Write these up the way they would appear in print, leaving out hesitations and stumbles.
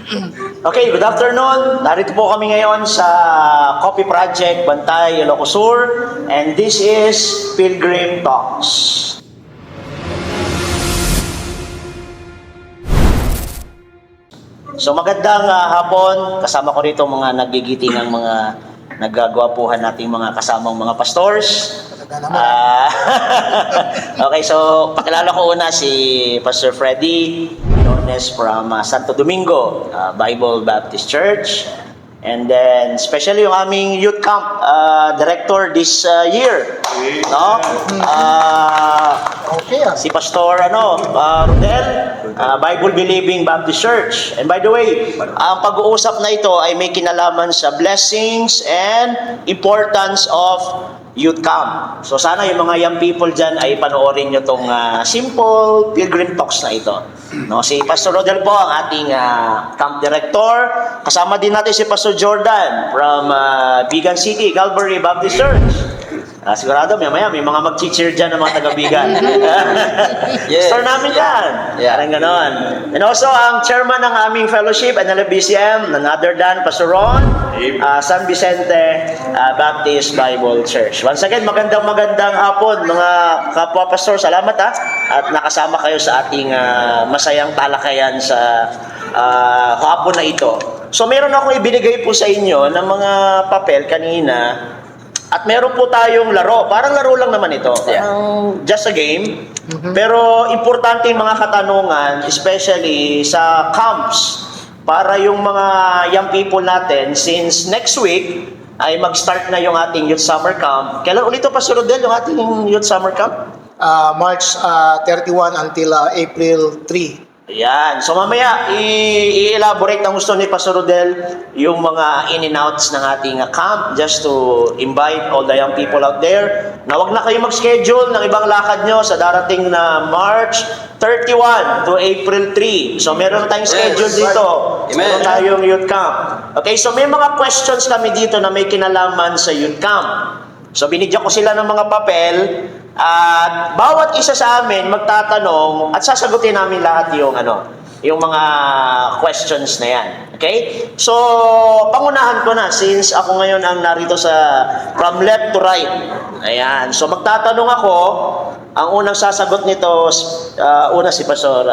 Okay, good afternoon. Narito po kami ngayon sa Coffee Project, Bantay, Ilocos Sur. And this is Pilgrim Talks. So magandang hapon. Kasama ko rito mga nagigiting ng mga naggagwapuhan nating mga kasamang mga pastors. Okay, so pakilala ko una si Pastor Freddy Nones from Santo Domingo Bible Baptist Church. And then especially yung aming youth camp director this year, no? Si Pastor Rodel, Bible Believing Baptist Church. And by the way, ang pag-uusap na ito ay may kinalaman sa blessings and importance of youth camp. So sana yung mga young people dyan ay panoorin nyo tong simple pilgrim talks na ito. No, si Pastor Rodel po ang ating camp director. Kasama din natin si Pastor Jordan from Bigan City, Calvary Baptist Church. Sigurado may mga mag-cheer dyan ng mga taga-Bigan. Yes. Store namin yan. Yeah. Parang ganon. And also, ang chairman ng aming fellowship, NLBCM, none other than Pastor Ron, San Vicente Baptist Bible Church. Once again, magandang hapon, mga kapwa-pastor. Salamat at nakasama kayo sa ating masayang talakayan sa hapon na ito. So, meron akong ibinigay po sa inyo ng mga papel kanina. At meron po tayong laro. Parang laro lang naman ito. Parang just a game. Pero importante yung mga katanungan, especially sa camps, para yung mga young people natin, since next week ay mag-start na yung ating youth summer camp. Kailan ulit ito, Pastor Rodel, yung ating youth summer camp? March 31 until April 3. Ayan. So mamaya, i-elaborate ang gusto ni Pastor Rodel yung mga in and outs ng ating camp just to invite all the young people out there na wag na kayo mag-schedule ng ibang lakad nyo sa darating na March 31 to April 3. So meron tayong schedule dito. Meron tayong youth camp. Okay, so may mga questions kami dito na may kinalaman sa youth camp. So binigyan ko sila ng mga papel at bawat isa sa amin magtatanong at sasagutin namin lahat yung mga questions na yan. Okay? So, pangunahan ko na since ako ngayon ang narito from left to right. Ayan. So, magtatanong ako. Ang unang sasagot nito, una si Pastor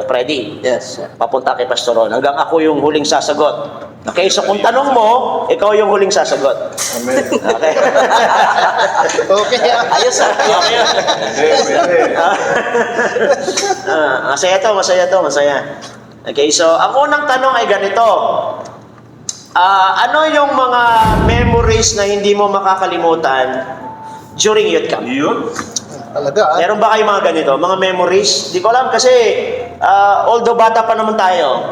Freddy. Yes. Papunta kay Pastor Ron. Hanggang ako yung huling sasagot. Okay, so kung tanong mo, ikaw yung huling sasagot. Amen. Okay. Okay. Ayos masaya to. Okay, so ang unang tanong ay ganito. Ano yung mga memories na hindi mo makakalimutan during youth camp? Talaga. Meron ba kayo mga ganito? Mga memories? Di ko alam kasi although bata pa naman tayo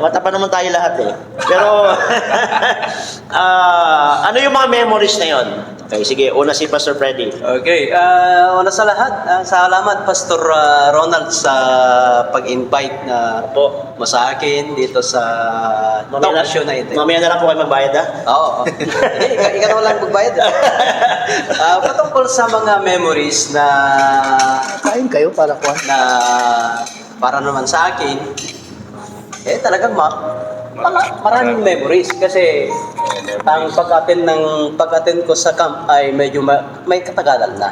lahat eh. Pero ano yung mga memories na yon? Okay, sige, una si Pastor Freddy. Okay, una sa lahat, salamat Pastor Ronald sa pag-invite mo sa akin dito sa talk-show na ito. Mamaya na lang po kayo magbayad Oo. Ikaw lang magbayad. Patungkol sa mga memories na Kain kayo para kuhan. na para naman sa akin, talagang maraming memories kasi ang pag-attend ko sa camp ay medyo may katagalan na.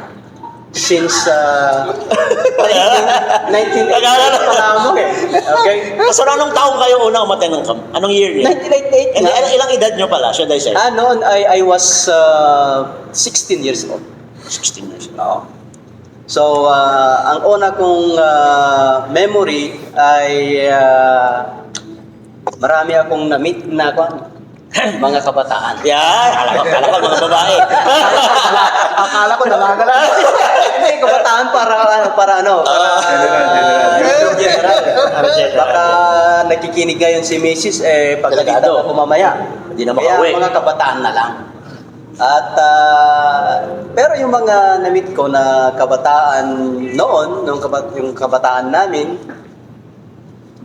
Since 1988 pa lang Okay? So, anong taong kayo unang umattend ng camp? Anong year niyo? 1988 na. Ilang edad nyo pala, should I say? Noon I was 16 years old. 16 years. Oo. So, ang una kong memory ay marami akong na-meet na mga kabataan. Yan, akala ko mga babae. Akala ko dalaga lang. Hindi, kabataan para baka nakikinig ngayon si Mrs. Pagkakita ko mamaya. Hindi na Kaya makauwi. mga kabataan na lang. At pero yung mga na-meet ko na kabataan noon, yung kabataan namin,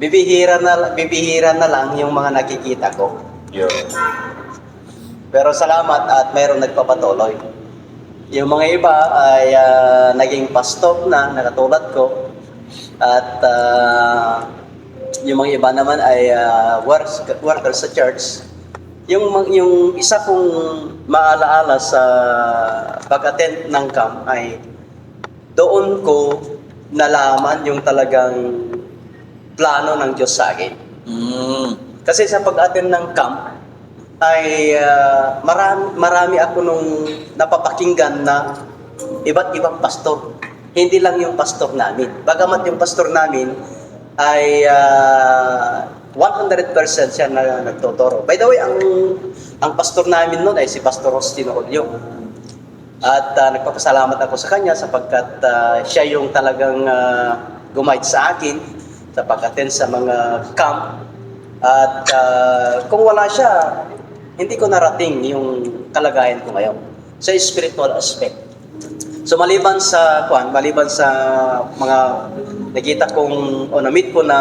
bibihira na lang yung mga nakikita ko. Pero salamat at mayroong nagpapatuloy. Yung mga iba ay naging pastor na nakatulad ko. At yung mga iba naman ay workers sa church. Yung isa kong maalaala sa pag-attend ng camp ay doon ko nalaman yung talagang plano ng Diyos sa akin. Kasi sa pag-attend ng camp ay marami ako nung napapakinggan na iba't ibang pastor. Hindi lang yung pastor namin. Bagamat yung pastor namin ay 100% siya na nagtuturo. By the way, ang pastor namin noon ay si Pastor Rostino Julio. At nagpapasalamat ako sa kanya sapagkat siya yung talagang guide sa akin sa pag-attend sa mga camp. At kung wala siya, hindi ko narating yung kalagayan ko ngayon sa spiritual aspect. So maliban sa mga nakita kong o na-meet ko na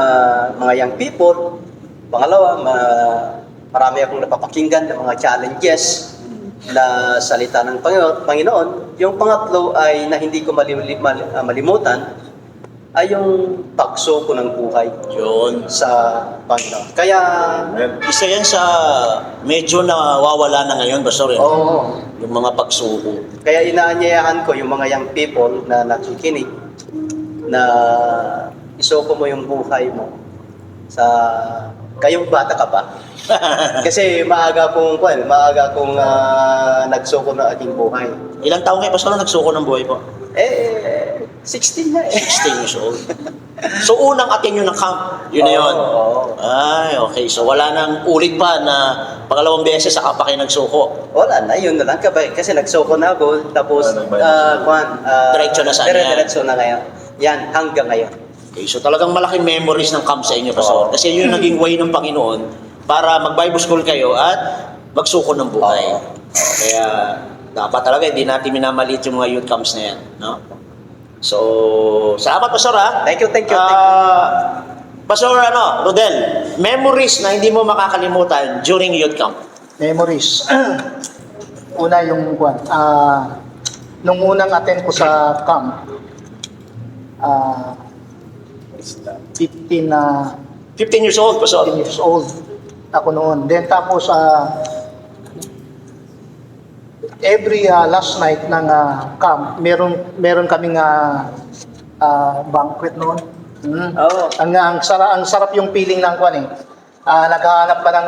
mga young people, pangalawa, marami akong napapakinggan ng mga challenges na salita ng Panginoon. Yung pangatlo ay na hindi ko malimutan ay yung pakso ko ng buhay Yun. sa Panginoon. Kaya, Isa yan sa medyo nawawala na ngayon, Pastor. Yun. oo, Yung mga pagsuko. kaya inaanyayahan ko yung mga young people na nakikinig na isuko mo yung buhay mo sa kayong bata ka pa. Kasi maaga kong nagsuko ng aking buhay. Ilang taon kayo, Pastor, nagsuko ng buhay po? 16 na 16 years old. So, unang attend nyo ng camp. Yun na yun. Oo. Ay, okay. So, wala nang ulit pa na pangalawang beses saka pa kayo nagsuko. Wala na, yun na lang. Kasi nagsuko na ako, tapos, Diretso na saan yan? Diretso na ngayon. Yan, hanggang ngayon. Okay, so talagang malaking memories ng camp sa inyo, Pastor. Oo. Kasi yun yung naging way ng Panginoon para mag-Bible school kayo at magsuko ng buhay. Oo. Kaya, dapat talaga, hindi natin minamaliit yung mga youth camps na yan. No? So, salamat, Pastor, ha? Thank you. Pastor, Rodel, memories na hindi mo makakalimutan during youth camp. Memories. Una yung nung unang attend ko sa camp, 15 15 years old, Pastor. years old ako noon. Then tapos every last night ng camp, meron kaming banquet noon. Oo. Ang sarap yung feeling ng kwan eh. Naghahanap ka ng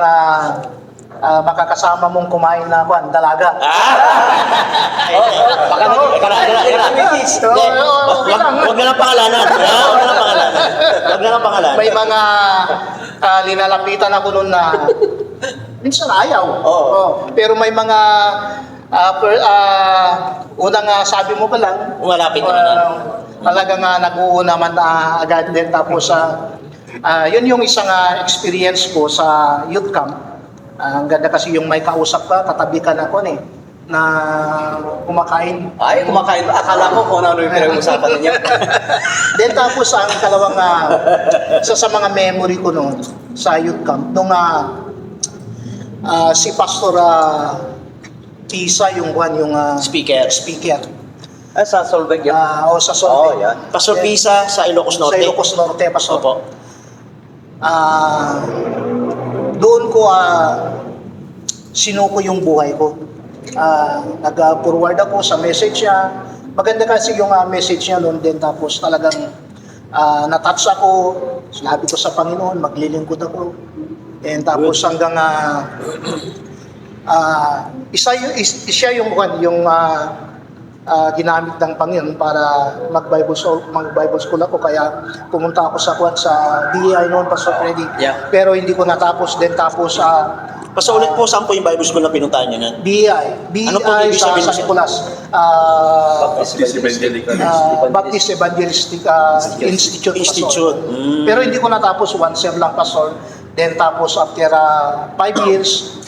makakasama mong kumain na kwan, dalaga. Huwag na lang pangalanan. Huwag na lang pangalanan. May mga linalapitan ako noon na minsan ayaw. Oo. Pero may mga unang sabi mo pa lang, Umalapit naman na. talagang nag-uuna man agad din. Tapos yun yung isang experience ko sa youth camp. Ang ganda kasi yung may kausap ka, katabi ka na ko na kumakain. Ay, kumakain. Akala ko kung ano yung pinag-usapan ninyo. Then tapos ang kalawang isa sa mga memory ko noon sa youth camp nung si Pastor Tisa yung Speaker. speaker. Sa Solveig yan. O sa Solveig. Oo, yan. Pastor Pisa sa Ilocos Sa Norte. Ilocos Norte, Pastor. Opo. Doon ko sinuko yung buhay ko. Nag-forward ako sa message niya. Maganda kasi yung message niya noon din. Tapos talagang natouch ako. Sinabi ko sa Panginoon, maglilingkod ako. And tapos hanggang isa yung ginamit ng Panginoon para mag-Bible school ako, kaya pumunta ako sa DEI noon, Pastor Freddy. Yeah. Pero hindi ko natapos din. Tapos Pastor, ulit po, saan po yung Bible school na pinuntahan nyo na? DEI Ano po ibig sa sabihin San nun? Nicolas, Baptist Evangelical. Baptist Evangelistic Institute, Pastor. Institute. Pero hindi ko natapos, 1 sem lang, Pastor. Then tapos after 5 years,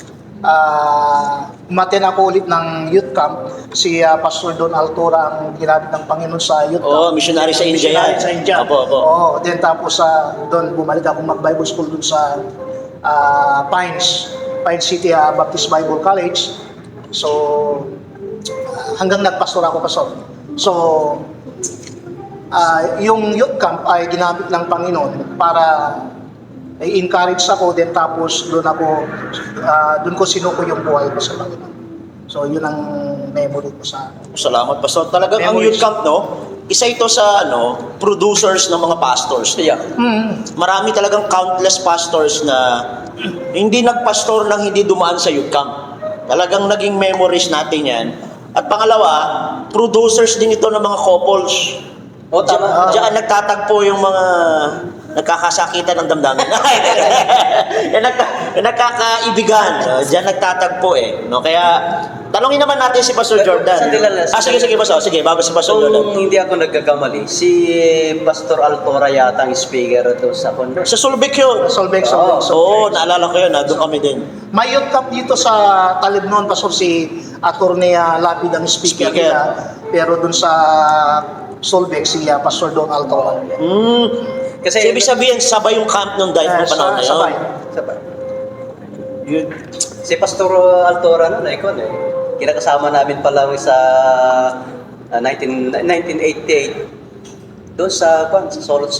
umaten ako ulit ng youth camp. Si Pastor Don Altura ang ginamit ng Panginoon sa youth camp. Missionary sa India Missionary yan. sa India. Opo. Then tapos doon bumalik ako mag-Bible school doon sa Pines City Baptist Bible College. So hanggang nagpastor ako, Pastor. So yung youth camp ay ginamit ng Panginoon para encourage ako, then tapos doon ko sinuko yung buhay ko sa Panginoon. So yun ang memory ko sa Salamat, Pastor. Talagang ang Memories. youth camp, no? Isa ito sa producers ng mga pastors. Yeah. Marami talagang countless pastors na hindi nagpastor nang hindi dumaan sa youth camp. Talagang naging memories natin yan. At pangalawa, producers din ito ng mga couples. O, tama. Diyan nagtatagpo yung mga nagkakasakitan ng damdamin. Yung nagkakaibigan. Diyan nagtatagpo No? Kaya, tanongin naman natin si Pastor Jordan. Sandali lang. Sige, Pastor. Sige, bago si Pastor Jordan. Kung hindi ako nagkakamali, si Pastor Altora yata ang speaker ito sa converse. Sa Sulbic yun. Solveig. Oo, naalala ko yun. Doon kami din. May youth camp dito sa Talib noon, Pastor, si Atty. Lapid ang speaker Speaker. nila. Pero dun sa Solveig, si Pastor Don Alto. Kasi ibig sabihin, sabay yung camp nung dahil ng panahon na yun. Sabay. Sabay. Si Pastor Altora noon, ikaw kinakasama namin pa lang sa 1988. Doon sa Solot.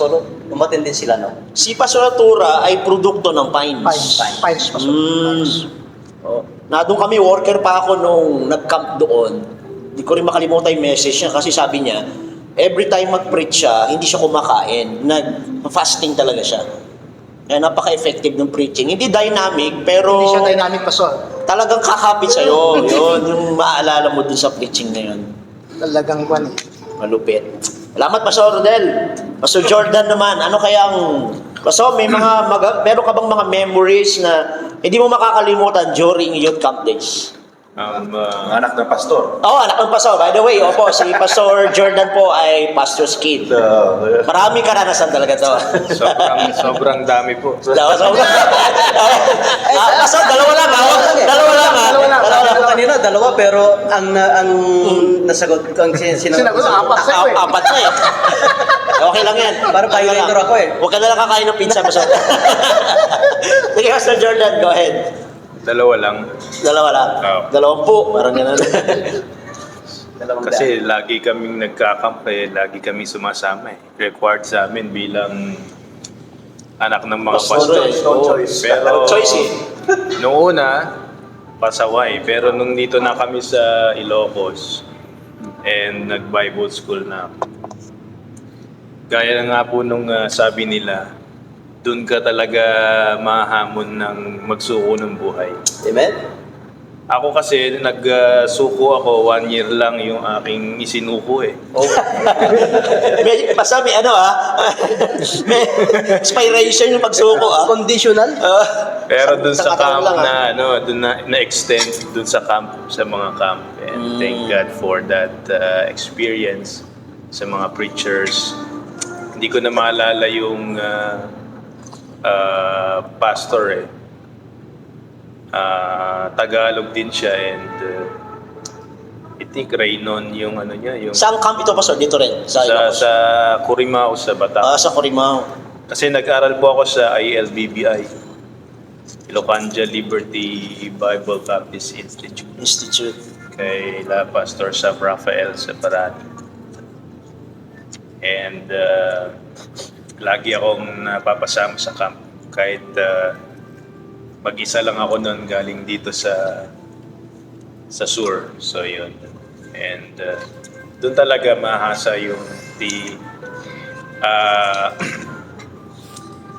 Umatin din sila, no? Si Pastor Tura ay produkto ng Pines. Pines, Pastor. Na doon kami, worker pa ako nung nag-camp doon. Hindi ko rin makalimutan yung message niya kasi sabi niya, every time mag-preach siya, hindi siya kumakain. Nag-fasting talaga siya. Kaya napaka-effective ng preaching. Hindi dynamic, pero Hindi siya dynamic, Pastor. talagang kakapit sa'yo. Yun, yung maaalala mo dun sa preaching na yun. Talagang kwan eh. Malupit. Salamat, Pastor Rodel. Pastor Jordan naman, ano kayang... Pastor, meron ka bang mga memories na hindi mo makakalimutan during youth camp days? Anak ng pastor. Anak ng pastor. By the way, opo, si Pastor Jordan po ay pastor's kid. Marami karanasan talaga to. Sobrang dami po. Pastor, dalawa lang. Kanina, dalawa, pero ang nasagot ko, ang Sinagot, apat sa'yo eh. Apat na Okay lang yan. Para violator ako eh. Huwag ka na lang kakain ng pizza, Pastor. Sige, Pastor Jordan, go ahead. Dalawa lang. Dalawa lang. Oo. Dalawang po. Parang gano'n. Kasi lagi kaming nagkakamp lagi kaming sumasama Required sa amin bilang anak ng mga Pastor, pastor. Pero choice noong una, pasaway. Pero nung dito na kami sa Ilocos and nag-Bible school na ako. Gaya na nga po nung sabi nila, doon ka talaga mahamon ng magsuko ng buhay. Amen? Ako kasi, nagsuko ako, 1 year lang yung aking isinuko Oh. Basta may may inspiration yung pagsuko Conditional? Pero doon sa katawan camp lang, doon na-extend doon sa camp, sa mga camp. And thank God for that experience sa mga preachers. Hindi ko na maalala yung pastor Tagalog din siya and I think Raynon yung ano niya yung Saan camp ito, Pastor? Dito rin? Sa Ilocos? sa Corimao sa Bataan. Sa Corimao. Kasi nag-aral po ako sa ILBBI, Ilocandia Liberty Bible Baptist Institute. kay La Pastor Sam Rafael Separado. And lagi akong napapasama sa camp kahit mag-isa lang ako noon galing dito sa Sur. So yun. And doon talaga mahasa yung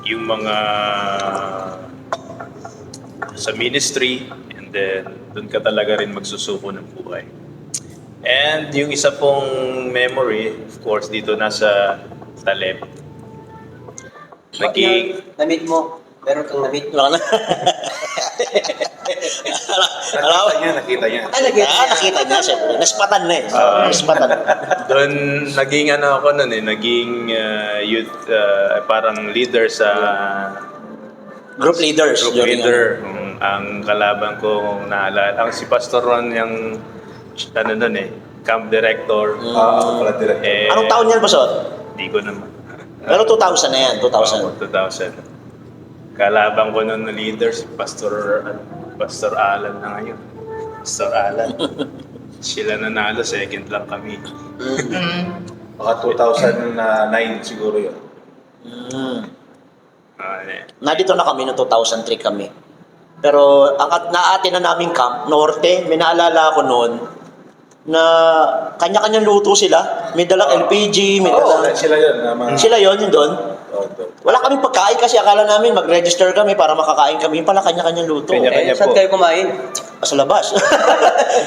yung mga sa ministry, and then doon ka talaga rin magsusuko ng buhay. And yung isa pong memory, of course, dito nasa Taleb. Na-meet mo? Meron kang na-meet? Wala na. Nakita niya. Nakita niya, siyempre. Naspatan na Naspatan. Doon naging ako noon naging youth, parang leader sa Group leaders. group leader. Ang kalaban ko naalala, ang si Pastor Ron yung camp director. Pala director. Anong taon yan, Pastor? Hindi ko naman. Pero 2000 na yan, 2000. 2000. Kalaban ko noon na leader si Pastor Alan na ngayon. Pastor Alan. Sila nanalo, second lang kami. Mga 2009 siguro yun. Nandito na kami noong 2003 kami. Pero ang naate na naming camp, Norte, may naalala ako noon na kanya-kanyang luto sila. May dalang LPG, may dalang... Sila yun. Sila yun doon. Wala kaming pagkain kasi akala namin mag-register kami para makakain kami. Yung pala kanya-kanyang luto. Kanya-kanya. Saan po. kayo kumain? Sa labas.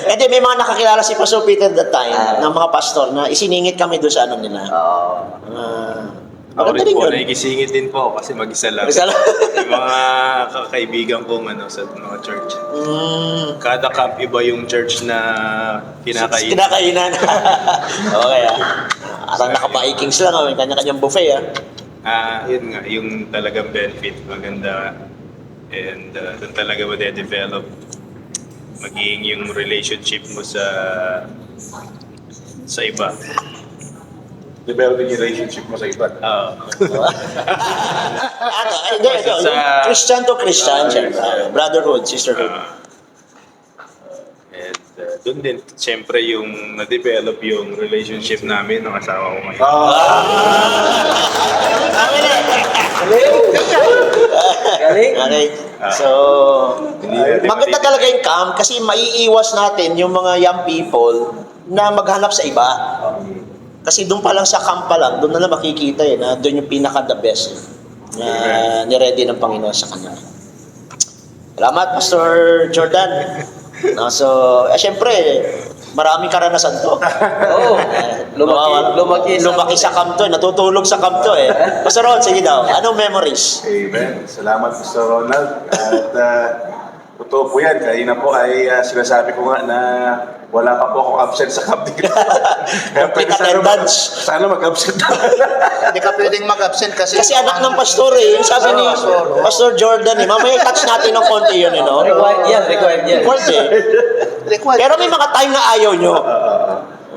Hindi, may mga nakakilala si Pastor Peter that time ng mga pastor na isiningit kami doon sa ano nila. Ako Maganda rin po, yun. nakikisingit din po kasi mag-isa lang. Isa lang. Yung mga kaibigan kong sa mga church. Kada camp iba yung church na kinakain. Kinakainan. Okay Parang naka-Vikings lang, may kanya-kanyang buffet Yun nga, yung talagang benefit, maganda. And doon talaga ma-develop maging yung relationship mo sa iba. Developing relationship mo sa iba. Hindi, ito. Sa- Christian to Christian. Brotherhood, sisterhood. And doon din, siyempre yung na-develop yung relationship namin ng asawa ko ngayon. Galing. Okay. So, maganda talaga yung camp kasi maiiwas natin yung mga young people na maghanap sa iba. Kasi doon pa lang sa camp pa lang, doon na lang makikita na doon yung pinaka the best na niready ng Panginoon sa kanila. Salamat, Pastor Jordan. Siyempre, maraming karanasan to. Oo. Lumaki sa camp to, natutulog sa camp to Pastor Ron, sige daw, anong memories? Amen. Salamat, Mr. Ronald. At totoo po yan. Kanina po ay sinasabi ko nga na wala pa po akong absent sa camp dito. Complete attendance. Sana mag-absent na. Hindi ka pwedeng mag-absent kasi Kasi anak ng pastor yung sabi ni Pastor Jordan mamaya touch natin ng konti yun Required yan. required. Pero may mga time na ayaw nyo.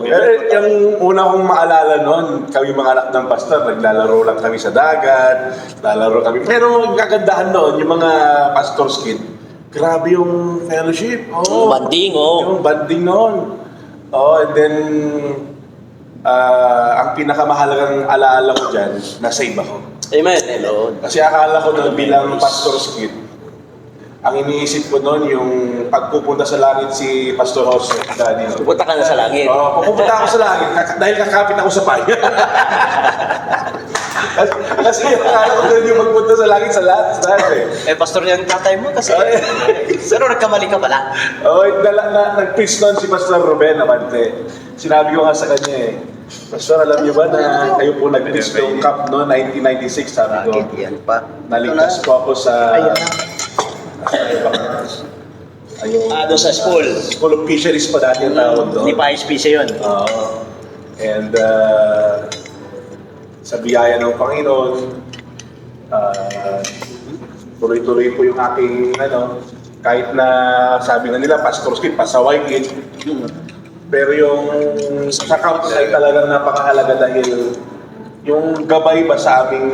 Pero yung una kong maalala noon, kami mga anak ng pastor, naglalaro lang kami sa dagat, lalaro kami. Pero ang kagandahan noon, yung mga pastor's kid, grabe yung fellowship. Banding, Yung banding noon. And then, ang pinakamahalagang alaala ko dyan, nasa iba ko. Amen. Kasi akala ko na bilang pastor's kid, ang iniisip ko noon yung pagpupunta sa langit si Pastor Jose. Pupunta ka na sa langit. Pupunta ako sa langit dahil kakapit ako sa panya. Kasi akala ko doon yung magpunta sa langit sa lahat. Pastor yung tatay mo kasi. Pero nagkamali ka pala. Nag-preach noon si Pastor Ruben Amante. Sinabi ko nga sa kanya Pastor, alam niyo ba na kayo po nag-preach yung cup noon, 1996, sabi ko. Yan pa. Naligtas po ako sa... Doon sa school. School of Fisheries pa dati ang tawag doon. Hindi pa SPC yun. And sa biyaya ng Panginoon, tuloy-tuloy po yung aking kahit na sabi na nila pastor's kid, pasaway kid, pero yung sa camp ay talagang napakahalaga dahil yung gabay ba sa aming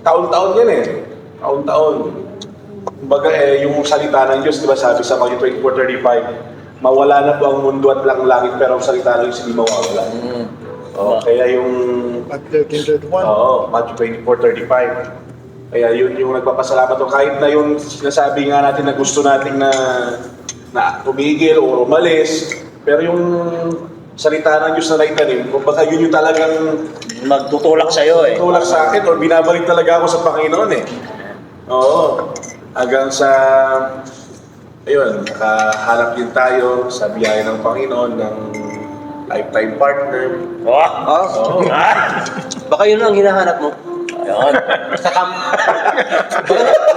taon-taon yan taon-taon. Kumbaga yung salita ng Diyos, di ba sabi sa Matthew 24:35, mawala na po ang mundo at lang langit pero ang salita ng Diyos hindi mawawala. Kaya yung Matthew 13:31. Matthew 24:35. Kaya yun yung nagpapasalamat ko kahit na yung sinasabi nga natin na gusto natin na tumigil o umalis, pero yung salita ng Diyos na naitanim, kumbaga yun yung talagang Magtutulak sa'yo tulak sa akin or binabalik talaga ako sa Panginoon hanggang sa nakahanap din tayo sa biyaya ng Panginoon ng lifetime partner. Baka yun ang hinahanap mo. Yun. Sa camp.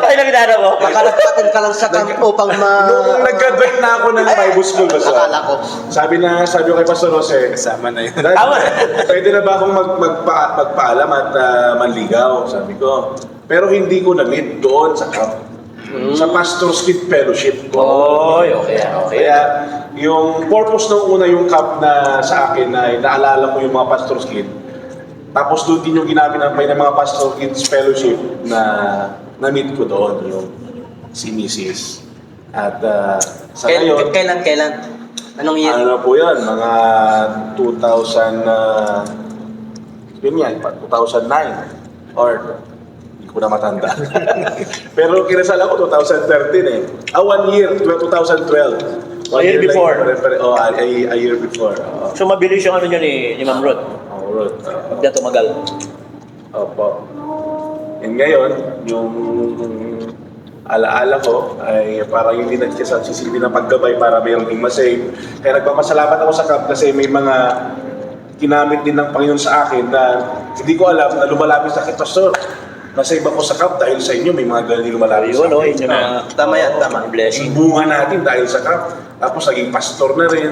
Ay, nakita mo? Makalapatan ka lang sa camp upang Nung nag-graduate na ako ng Bible School, Akala ko. sabi ko kay Pastor Jose, Kasama na yun. Tama. pwede na ba akong magpaalam at manligaw? Sabi ko. Pero hindi ko na-meet doon sa camp. Sa Pastor's Kid Fellowship ko. Okay. Kaya yung purpose ng una yung camp na sa akin na naalala ko yung mga Pastor's Kid. Tapos doon din yung ginamit ng mga Pastor's Kids Fellowship na na-meet ko doon yung si Mrs. At sa ngayon, Kailan? Anong year? ano po yun, mga 2009 or hindi ko na matanda. Pero kinasal ako 2013 eh. 1 year, 2012. A year before. A year before. So mabilis yung ano nyo ni Ma'am Ruth. Alright. Hindi na tumagal. Opo. And ngayon, yung alaala ko ay parang hindi nagsisisili ng paggabay para mayroong ding masave. Kaya nagpapasalamat ako sa CAP kasi may mga kinamit din ng Panginoon sa akin na hindi ko alam na lumalapit sa akin, Pastor. Nasave ako sa CAP dahil sa inyo may mga galing lumalapit sa Yun, no? akin. Yun yung mga Tama yan, tama. blessing. Yung bunga natin dahil sa CAP. Tapos naging pastor na rin.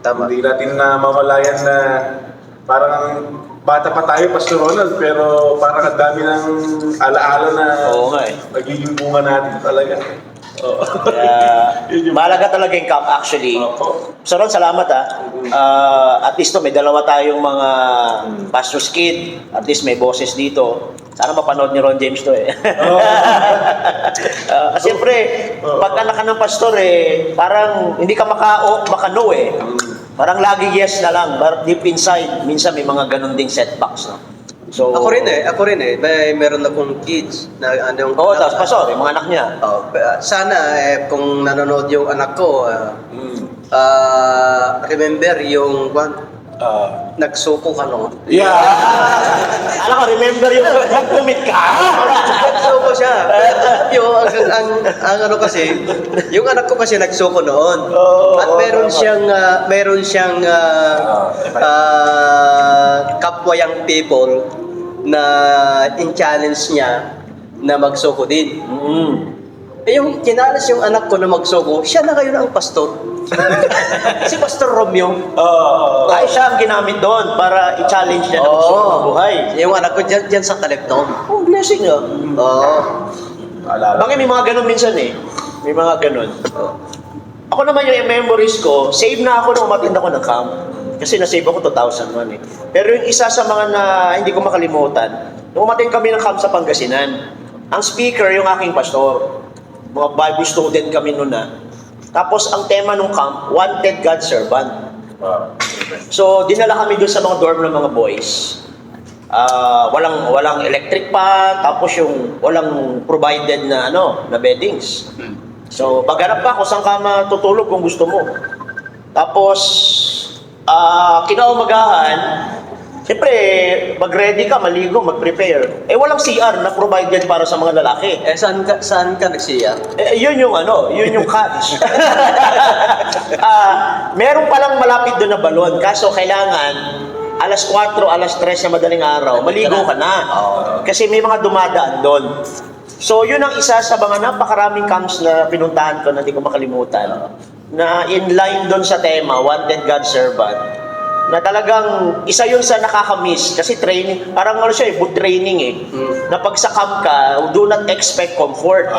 Tama. Hindi natin na mamalayan na parang bata pa tayo, Pastor Ronald, pero parang ang dami ng alaala na Oo nga eh. nagiging bunga natin talaga. Oo. Kaya, mahalaga talaga yung camp actually. Opo. So Ron, salamat at least may dalawa tayong mga pastor's kid. At least may boses dito. Sana mapanood ni Ron James to eh. Siyempre, pag anak ka ng pastor eh, parang hindi ka maka-no eh. Parang lagi yes na lang, but deep inside, minsan may mga ganun ding setbacks, no? So, Ako rin eh. Meron akong kids na anong... Oo, tapos pastor, yung mga anak niya. Sana kung nanonood yung anak ko, remember yung nagsuko ka noon. Yeah! Alam ko, remember yung mag-commit ka. Nagsuko siya. Ang ano kasi, yung anak ko kasi nagsuko noon. At meron siyang kapwa young people na in-challenge niya na magsuko din. Yung kinalas yung anak ko na magsuko, siya na ngayon ang pastor. Si Pastor Romeo. Ay, siya ang ginamit doon para i-challenge niya ng gusto ng buhay. Yung anak ko dyan sa Talipton. Oh, blessing ah. Oo. Alala. Bakit may mga ganun minsan eh? May mga ganun. Ako naman yung memories ko, save na ako nung umattend ako ng camp. Kasi na-save ako 2001 eh. Pero yung isa sa mga na hindi ko makalimutan, nung umattend kami ng camp sa Pangasinan, ang speaker yung aking pastor. Mga Bible student kami noon na. Tapos ang tema ng camp, Wanted God Servant. So dinala kami doon sa mga dorm ng mga boys. Walang electric pa, tapos yung walang provided na na beddings. So paghanap pa kung saan ka matutulog kung gusto mo. Tapos kinaumagahan, siyempre mag-ready ka, maligo, mag-prepare. Walang CR na provided para sa mga lalaki. Saan ka nagsiya? Yun yung catch. Meron palang malapit doon na balon, kaso kailangan alas 4, alas 3 na madaling araw, maligo ka na. Kasi may mga dumadaan doon. So yun ang isa sa mga napakaraming camps na pinuntahan ko na hindi ko makalimutan. Na in line doon sa tema, Wanted God Servant. Na talagang isa yun sa nakakamiss kasi training, parang boot training eh. Na pag sa camp ka, do not expect comfort.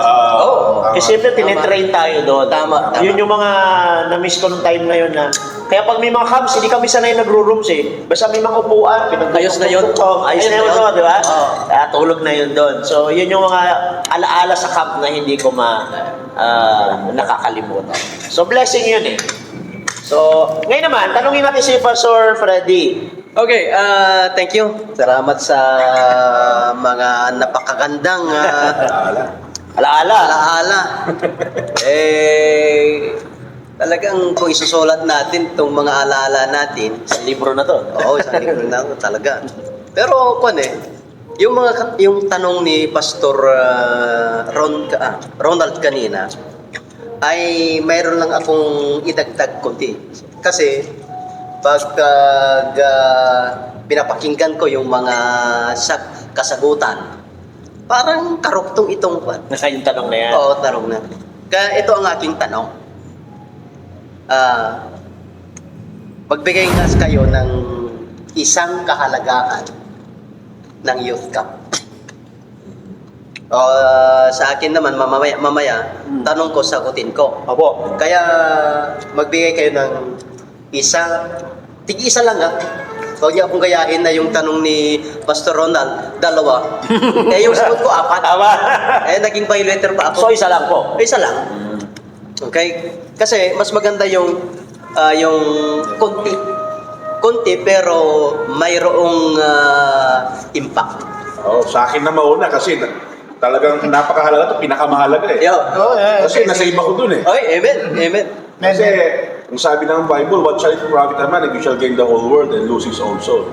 Kasi siyempre tinitrain tayo doon. Tama. Yun yung mga na-miss ko nung time na yun na kaya pag may mga camps, hindi kami sanay nagro-rooms eh. Basta may mga upuan, Ayos na yun. Ayos na yun, di ba? Oo. Tulog na yun doon. So yun yung mga alaala sa camp na hindi ko nakakalimutan. So blessing yun eh. So, ngayon naman, tanungin natin si Pastor Freddy. Okay, thank you. Salamat sa mga napakagandang Alaala. alaala. Talagang kung isusulat natin itong mga alaala natin, Sa libro na to. oo, sa libro na talaga. Pero yung tanong ni Pastor Ronald kanina, ay mayroon lang akong idagdag konti. Kasi pag pinapakinggan ko yung mga kasagutan, parang karuktong itong Nasa yung tanong na yan. Oo, tanong na. Kaya ito ang aking tanong. Magbigay nga kayo ng isang kahalagaan ng youth camp. Sa akin naman, mamaya, tanong ko, sagutin ko. Opo. Kaya magbigay kayo ng tig-isa lang Huwag niyo akong gayahin na yung tanong ni Pastor Ronald, 2. Yung sagot ko, 4. Tama. Naging violator pa So ako. isa lang po. Isa lang. Okay? Kasi mas maganda yung konti pero mayroong impact. Sa akin na mauna kasi talagang napakahalaga to, pinakamahalaga eh. Yo. Kasi nasa iba ko dun eh. Oy, amen. Amen. Kasi, kung sabi ng Bible, what shall it profit a man if he shall gain the whole world and lose his own soul?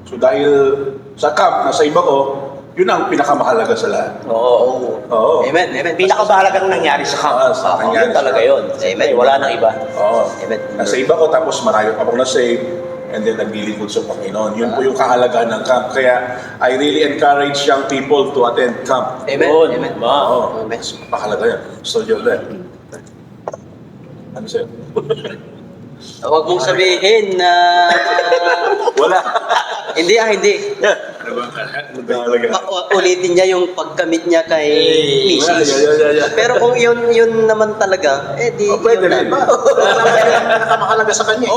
So dahil sa camp, nasa iba ko, yun ang pinakamahalaga sa lahat. Oo. Oo. Amen. Amen. Pinakamahalagang nangyari sa camp. Sa nangyari Yun sa talaga camp. yun. Amen. Wala nang iba. Oo. Amen. Nasa iba ko, tapos marami akong na-save, and then naglilingkod sa Panginoon. Yun po yung kahalagahan ng camp. Kaya, I really encourage young people to attend camp. Amen. Yun. Amen. Oo. Amen. Pakahalaga yan. So, Jordan. Ano sa'yo? Huwag mong sabihin na Wala. hindi. Ano ba? Ano ba? Ulitin niya yung pagkamit niya kay Mrs. Yeah. Pero kung yun naman talaga, di Pwede yun rin. na. Pinakamahalaga sa kanya.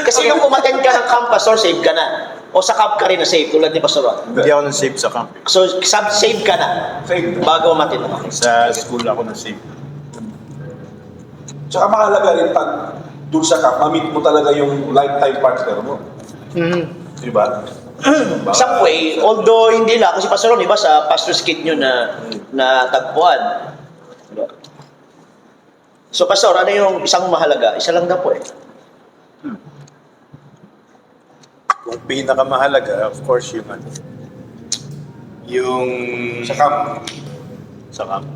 Kasi nung umattend ka ng camp, Pastor, save ka na. O sa camp ka rin na save, tulad ni Pastor Ron. Hindi ako na-save sa camp. So, save ka na Save. bago umattend ka. Sa school ako na-save. Tsaka mahalaga rin pag dun sa camp, ma-meet mo talaga yung lifetime partner mo. Diba? Some way, although hindi lang, kasi Pastor Ron, iba sa pastor's kit nyo na tagpuan. So, Pastor, ano yung isang mahalaga? Isa lang na po eh. Kung pinakamahalaga, of course, yung Sa camp. sa camp.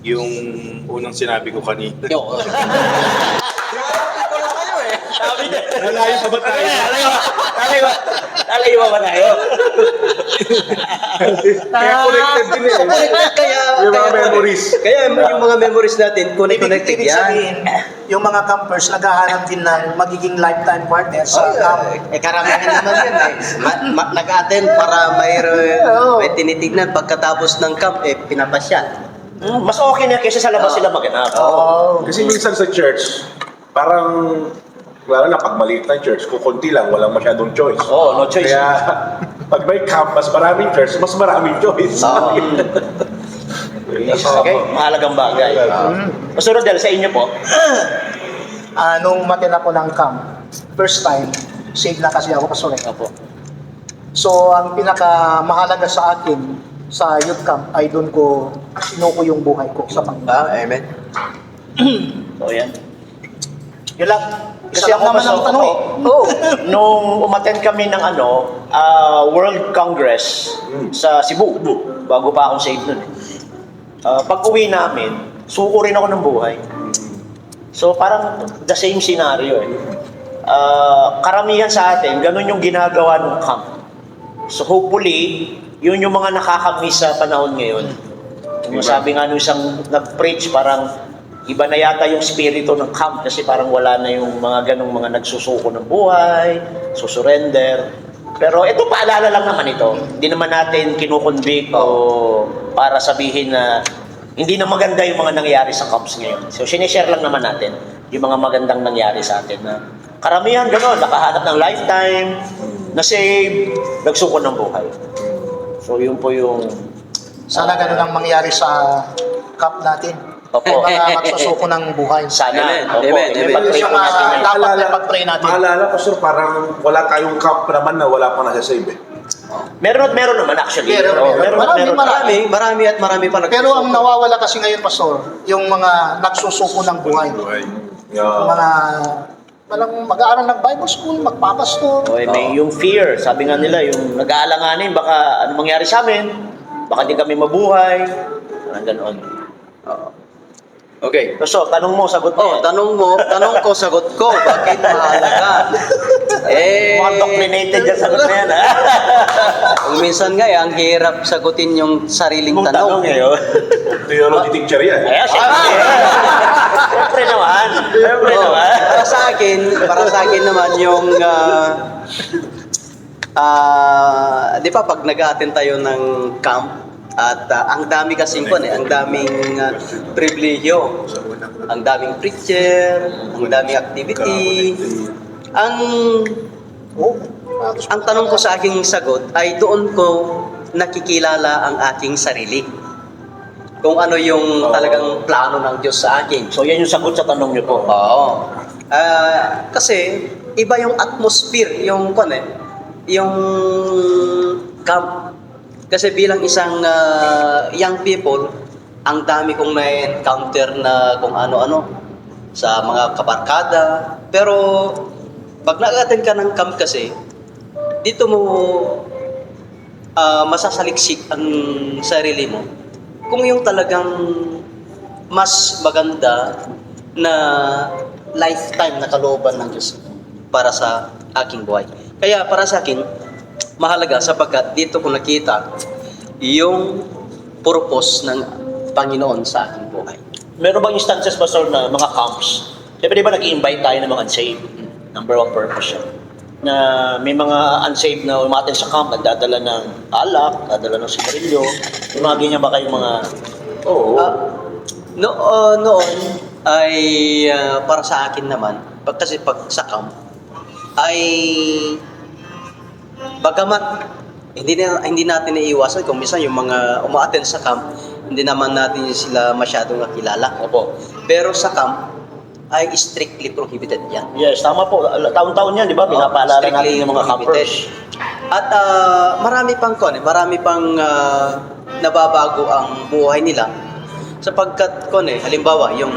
Yung unang sinabi ko kanina. Yo. Sabi niya. Nalayo pa ba tayo? Nalayo ba tayo? Kaya connected din eh. Kaya Yung mga memories. Kaya yung mga memories natin, connected Ibig yan. sabihin, yung mga campers naghahanap din ng magiging lifetime partner sa camp. Karamihan naman yan eh. Nag-attend para may tinitignan pagkatapos ng camp, pinapasya. Mas okay na kaysa sa labas sila maganap. Kasi minsan sa church, parang, lalo na pag maliit na church, kung konti lang, walang masyadong choice. Oo, no choice. Kaya, pag may camp, mas maraming church, mas maraming choice. Okay, mahalagang bagay. Pastor Rodel, sa inyo po? Nung matin ako ng camp, first time, save na kasi ako Pastor. Opo. So, ang pinakamahalaga sa akin sa youth camp ay doon ko sinuko yung buhay ko sa Panginoon. Amen. So, yan. Yun lang. Kasi ako, naman ang Pastor, tanong. nung umattend kami ng World Congress sa Cebu, bago pa akong save nun eh. Pag uwi namin, suko rin ako ng buhay. So parang the same scenario eh. Karamihan sa atin, ganun yung ginagawa ng camp. So hopefully, yun yung mga nakakamiss sa panahon ngayon. Yung sabi nga nung isang nag-preach, parang iba na yata yung spirito ng camp kasi parang wala na yung mga ganong mga nagsusuko ng buhay, susurrender. Pero ito, paalala lang naman ito. Hindi naman natin kinukonvict o para sabihin na hindi na maganda yung mga nangyayari sa camps ngayon. So, sinishare lang naman natin yung mga magandang nangyari sa atin na karamihan gano'n, nakahanap ng lifetime, na-save, nagsuko ng buhay. So, yun po yung... Sana ganun ang mangyari sa camp natin. Opo. Mga magsusuko ng buhay. Sana. Amen. Opo. Amen. Amen. Pag-pray po natin yun. Dapat na pag-pray natin. Maalala ko, sir, parang wala tayong camp naman na wala pang nasa-save eh. Meron naman actually. Meron. Marami pa Pero ang nawawala kasi ngayon, Pastor, yung mga nagsusuko ng buhay. Yung Yeah. mga walang mag-aaral ng Bible school, magpapastor. Okay, may yung fear. Sabi nga nila, yung nag-aalanganin, baka ano mangyari sa amin, baka di kami mabuhay. Ganon. Okay. So, tanong mo, sagot mo. Tanong ko, sagot ko. Bakit mahalaga? Mukhang doctrinated yung sagot na yan, ha? Kung minsan nga, ang hirap sagutin yung sariling Kung tanong tanong. ngayon. Theology teacher yan. Ayan, syempre. Syempre naman. Syempre naman. Para sa akin naman yung di ba pag nag-attend tayo ng camp at ang dami kasing ang daming pribilehyo, ang daming preacher, ang daming activity. Ang tanong ko sa aking sagot ay doon ko nakikilala ang aking sarili. Kung ano yung talagang plano ng Diyos sa akin. So, yan yung sagot sa tanong niyo po. Oo. Kasi iba yung atmosphere, yung yung camp. Kasi bilang isang young people, ang dami kong na-encounter na kung ano-ano sa mga kabarkada. Pero pag nag-attend ka ng camp kasi, dito mo masasaliksik ang sarili mo. Kung yung talagang mas maganda na lifetime na kalooban ng Diyos para sa aking buhay. Kaya para sa akin, mahalaga sapagkat dito ko nakita yung purpose ng Panginoon sa aking buhay. Meron bang instances, Pastor, na mga camps? Siyempre, di ba nag-i-invite tayo ng mga unsaved? Number one purpose yun. Na may mga unsaved na umaten sa camp, nagdadala ng alak, nagdadala ng sigarilyo. Yung mga ganyan ba kayong mga... Oo. Noon ay para sa akin naman, kasi pag sa camp, ay bagamat hindi natin naiiwasan kung minsan yung mga umaattend sa camp, hindi naman natin sila masyadong nakilala. Opo. Pero sa camp ay strictly prohibited yan. Yes, tama po. Taon-taon yan, di ba? Pinapaalala Strictly natin yung mga prohibited. campers. At marami pang nababago ang buhay nila sapagkat halimbawa yung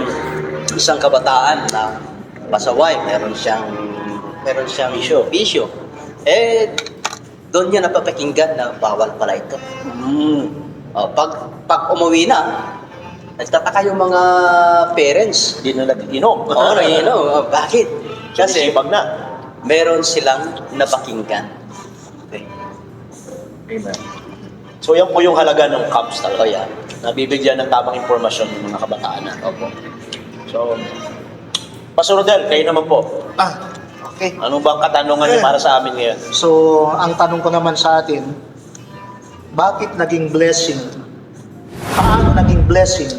isang kabataan na pasaway, meron siyang bisyo. Doon niya napapakinggan na bawal pala ito. Pag umuwi na, nagtataka yung mga parents. Hindi na nag-inom. Bakit? Kasi Sisipag na. meron silang napakinggan. Okay. Amen. So yan po yung halaga ng camps talaga. Oh, yeah. Nabibigyan ng tamang impormasyon ng mga kabataan natin. Opo. So, Pastor Rodel, kayo naman po. Okay. Ano bang katanungan niyo para sa amin ngayon? So, ang tanong ko naman sa atin, bakit naging blessing? Paano naging blessing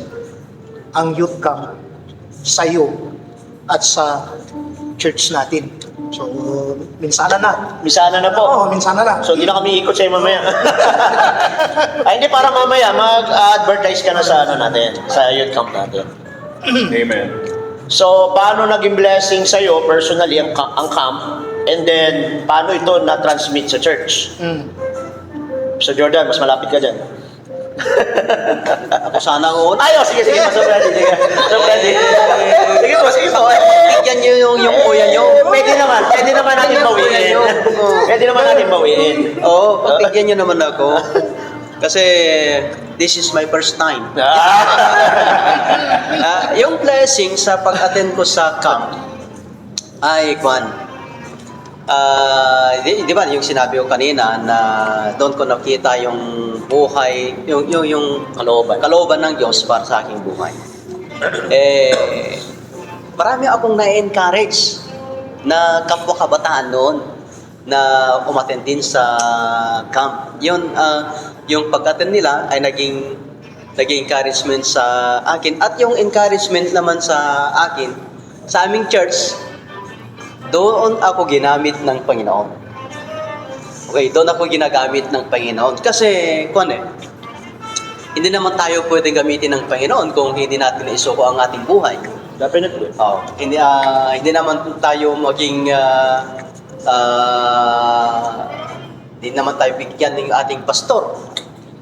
ang youth camp sa iyo at sa church natin? So, minsana na. Misana na po. Oo, minsana na. So, hindi na kami ikot sa'yo mamaya. Ay, hindi, para mamaya, mag-advertise ka na sa natin, sa youth camp natin. Amen. So, paano naging blessing sa'yo, personally, ang camp? And then, paano ito na-transmit sa church? So, Jordan, mas malapit ka dyan. Ako sana ako. Sige, Pastor Freddy, sige. Pastor Freddy. Sige po. Tigyan nyo yung kuya nyo. Pwede naman natin bawiin. Pwede naman natin bawiin. Oo, pagbigyan nyo naman ako. Kasi this is my first time. Yung blessing sa pag-attend ko sa camp ay di ba yung sinabi ko kanina na doon ko nakita yung buhay, yung kalooban ng Diyos para sa aking buhay. Marami akong na-encourage na kapwa kabataan noon na umattend din sa camp. Yung pag-attend nila ay naging encouragement sa akin. At yung encouragement naman sa akin, sa aming church, doon ako ginamit ng Panginoon. Okay, doon ako ginagamit ng Panginoon. Kasi, hindi naman tayo pwede gamitin ng Panginoon kung hindi natin isuko ang ating buhay. Definitely. Hindi naman tayo maging hindi naman tayo bigyan ng ating pastor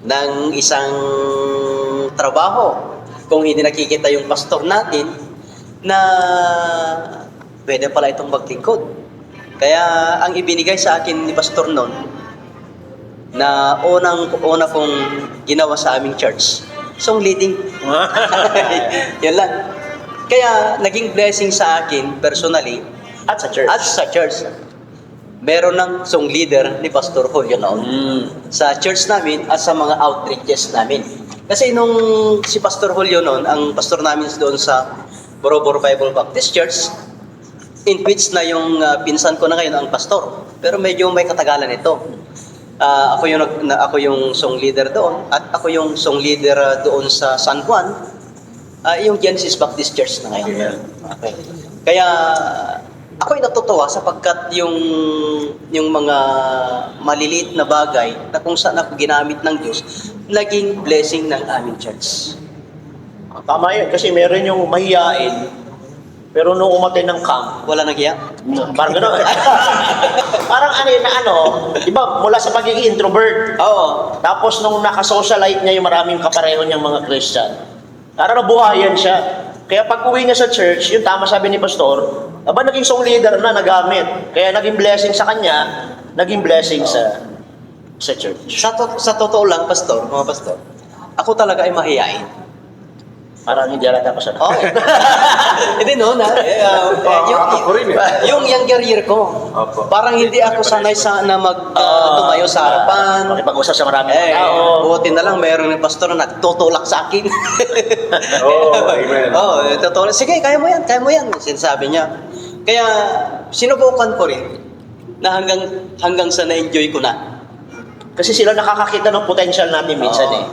ng isang trabaho kung hindi nakikita yung pastor natin na pwede pala itong maglingkod. Kaya ang ibinigay sa akin ni pastor noon na una kong ginawa sa aming church, song leading. Yan lang. Kaya naging blessing sa akin personally At sa church. Meron ng song leader ni Pastor Julio noon sa church namin at sa mga outreaches namin. Kasi nung si Pastor Julio noon, ang pastor namin doon sa Boroboro Bible Baptist Church, in which na yung pinsan ko na ngayon ang pastor. Pero medyo may katagalan ito. Ako yung song leader doon at ako yung song leader doon sa San Juan, yung Genesis Baptist Church na ngayon. Okay. Kaya ako'y natutuwa sapagkat yung mga maliliit na bagay na kung saan ako ginamit ng Diyos, naging blessing ng aming church. Tama yun, kasi meron yung mahiyain Pero nung umatay ng camp, Wala nagya? parang gano'n. Parang ano yun na ano, di ba, mula sa pagiging introvert, Oo. tapos nung nakasocialite niya yung maraming kapareho niyang mga Christian, parang nabuhayan siya. Kaya pag uwi niya sa church, yung tama sabi ni Pastor, aba naging song leader na nagamit. Kaya naging blessing sa kanya, naging blessing sa church. Sa totoo lang, pastor, mga pastor, ako talaga ay mahihain. Parang hindi alata ko sa Oh. Hindi no, Ako rin eh. yung younger year ko. Opo. Parang hindi ako sanay sa na tumayo sa harapan. Makipag-usap sa maraming tao. Buti na lang mayroong ng pastor na nagtutulak sa akin. Oo, amen. Tutulak. Sige, kaya mo yan. Sinasabi niya. Kaya sinubukan ko rin na hanggang sa na-enjoy ko na. Kasi sila nakakakita ng potential natin minsan Oo. eh.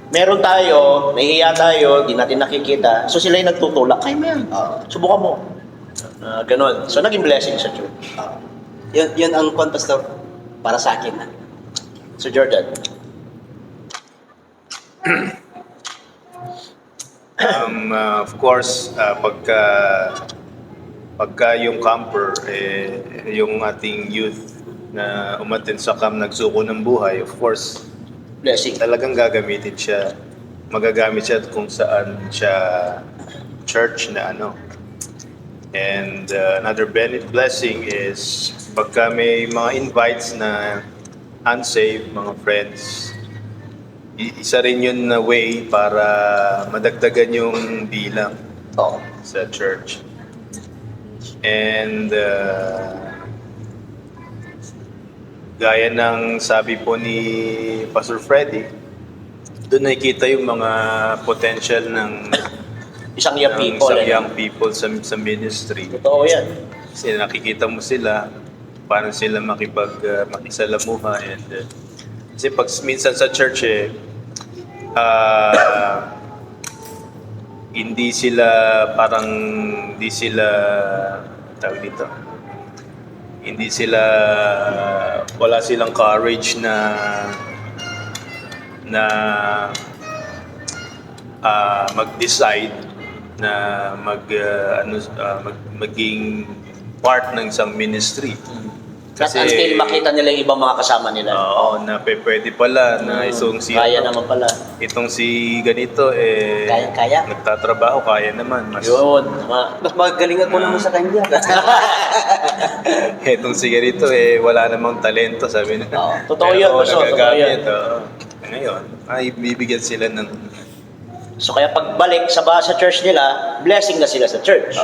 Meron tayo, nahihiya tayo, di natin nakikita. So sila yung nagtutulak, kaya mo yan. Subukan mo. Ganon. So naging blessing sa church. Yun ang kwan, pastor, para sa akin na. So Jordan. Of course, pagka yung camper, yung ating youth na umattend sa camp nagsuko ng buhay, of course, Blessing. talagang gagamitin siya. Magagamit siya kung saan siya church na ano. And another blessing is pagka may mga invites na unsaved, mga friends, isa rin yun na way para madagdagan yung bilang Oo. sa church. And gaya ng sabi po ni Pastor Freddy, doon nakikita yung mga potential ng Isang young ng people. isang eh. young people sa ministry. Totoo yan. Kasi nakikita mo sila, paano sila makisalamuha. And, kasi pag minsan sa church hindi sila tawag dito, wala silang courage na mag-decide na maging part ng isang ministry. Kasi until makita nila yung ibang mga kasama nila. Oo, na pwede pala na itong si Kaya naman pala. itong si ganito Kaya. nagtatrabaho, kaya naman. Yun. Tama. Mas magaling ako naman sa kanya. Itong si ganito wala namang talento, sabi nila. Oo. Totoo yun, Pastor, totoo nagagamit, yun. oo. Ngayon, ay bibigyan sila ng So kaya pagbalik sa church nila, blessing na sila sa church.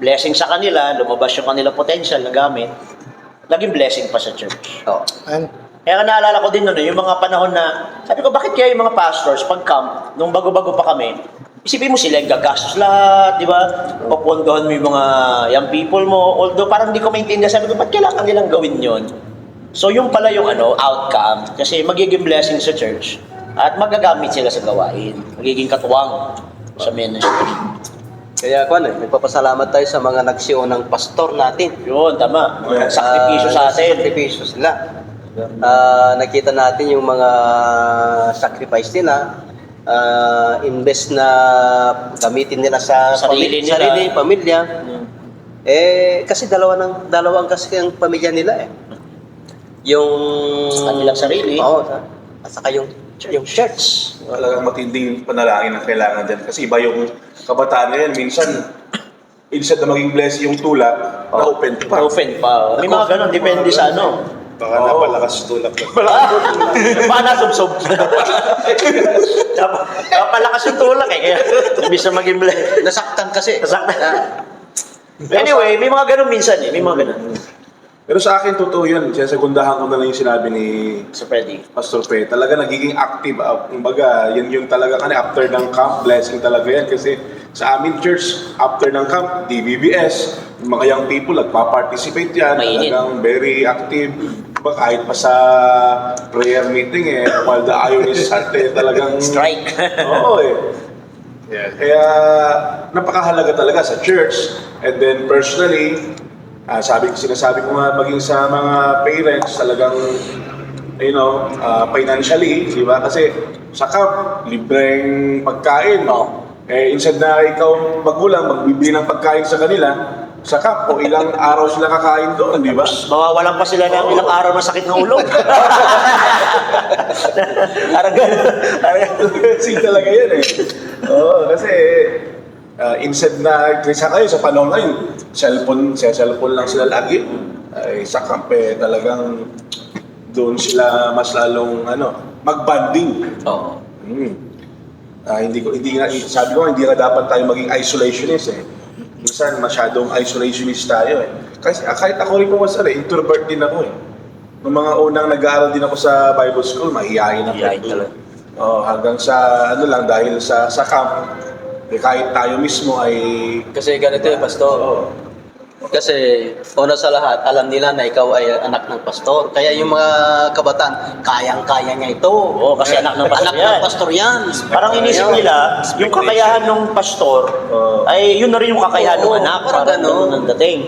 Blessing sa kanila, lumabas yung kanilang potential na gamit. Naging blessing pa sa church. Oo. And Kaya naalala ko din noon, yung mga panahon na, sabi ko, bakit kaya yung mga pastors, pag camp, nung bago-bago pa kami, isipin mo sila, yung gagastos lahat, di ba? Papundohan mo yung mga young people mo. Although parang hindi ko maintindihan, sabi ko, ba't kailangan nilang gawin yon? So yung pala yung outcome, kasi magiging blessing sa church, at magagamit sila sa gawain. Magiging katuwang sa ministry. Kaya nagpapasalamat tayo sa mga nagsiunang pastor natin. Yun, tama. Sakripisyo sa atin. Sakripisyo sila. Nakita natin yung mga sacrifice nila. Invest na gamitin nila sa Sarili nila. sarili, pamilya. Kasi dalawang kasi ang pamilya nila Yung Kanilang sarili. Oo, at saka yung church. Talagang matinding panalangin ang kailangan din. Kasi iba yung kabataan ngayon. Minsan, instead na maging blessing yung tulak, na-open pa. Open pa. May mga ganun, depende sa ano. baka napalakas tulak na. Baka nasubsob. Napalakas yung tulak kaya ibig na maging Nasaktan kasi. nasaktan. Anyway, may mga ganun minsan May mga ganun. Pero sa akin, totoo yun. Sinasegundahan ko na lang yung sinabi ni So, Freddy. Pastor Pe. Talaga nagiging active. Kumbaga, yun yung talaga after ng camp, blessing talaga yan. Kasi sa amin church, after ng camp, DBBS, yung mga young people, nagpa-participate yan. Mainit. Talagang very active. Kahit pa sa prayer meeting while the iron is hot talagang... Strike. Oo Yeah. Kaya napakahalaga talaga sa church. And then personally, sinasabi ko nga maging sa mga parents talagang financially, di ba? Kasi sa camp, libreng pagkain. Instead na ikaw magulang, magbibili ng pagkain sa kanila, sa camp, o ilang araw sila kakain doon, di ba? Mawawalan pa sila ng ilang araw ng sakit ng ulo. Parang gano'n. Kasi talaga yan eh. Oo, kasi instead na, sa kayo, sa panahon ngayon, cellphone lang sila lagi. Ay, sa camp talagang doon sila mas lalong mag-bonding. Oo. Sabi ko, hindi na dapat tayo maging isolationist eh. Minsan masyadong isolationist tayo eh. Kasi kahit ako rin po introvert din ako eh. Nung mga unang nag-aaral din ako sa Bible School, mahihayin ako. Mahihayin talaga. Hanggang sa dahil sa camp, kahit tayo mismo ay... Kasi ganito eh, Pastor. Oo. Kasi una sa lahat, alam nila na ikaw ay anak ng pastor. Kaya yung mga kabataan, kayang-kaya niya ito. Oo, kasi anak ng pastor Anak yan. ng pastor yan. Parang inisip nila, yung kakayahan ng pastor, ay yun na rin yung kakayahan ng anak. Parang Parang ganun. ganun ang dating.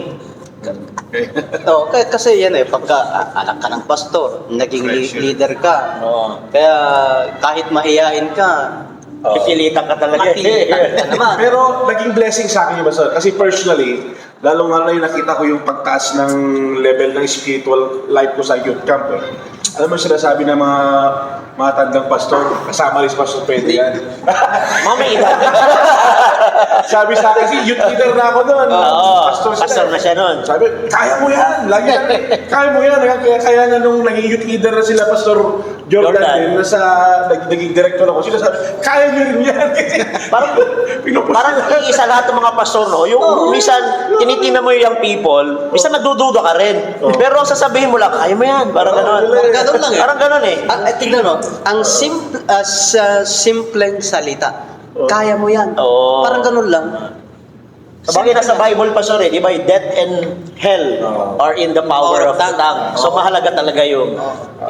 Oo, kasi yan eh, pagka anak ka ng pastor, naging leader ka. Oo. Kaya kahit mahiyain ka, Pipilitan ka talaga. makikita ka naman. Pero naging blessing sa akin yung basta. Kasi personally, lalong lalo yung nakita ko yung pagtaas ng level ng spiritual life ko sa youth camp eh. Alam mo sinasabi ng mga tandang pastor, kasama rin si Pastor Pedro yan. Mami, edad. Sabi sa akin, kasi youth leader na ako noon. Oo, Pastor pastor na siya nun. Sabi, kaya mo yan. Lagi na, kaya mo yan. Kaya nga nung naging youth leader na sila, Pastor Jordan, din, naging director ako, sila sabi, kaya nyo rin yan. Parang, Pinupush parang iisa lahat ng mga pastor, no? Yung minsan, tinitingnan mo yung young people, minsan nagdududa ka rin. Pero ang sasabihin mo lang, kaya mo yan. Parang gano'n. Ganun lang eh. Parang gano'n eh. Tignan mo, ang sa simpleng salita, kaya mo yan. Oo. Parang ganun lang. Sabagay nasa Bible pa sorry, di ba? Death and hell are in the power of the tongue. So mahalaga talaga yung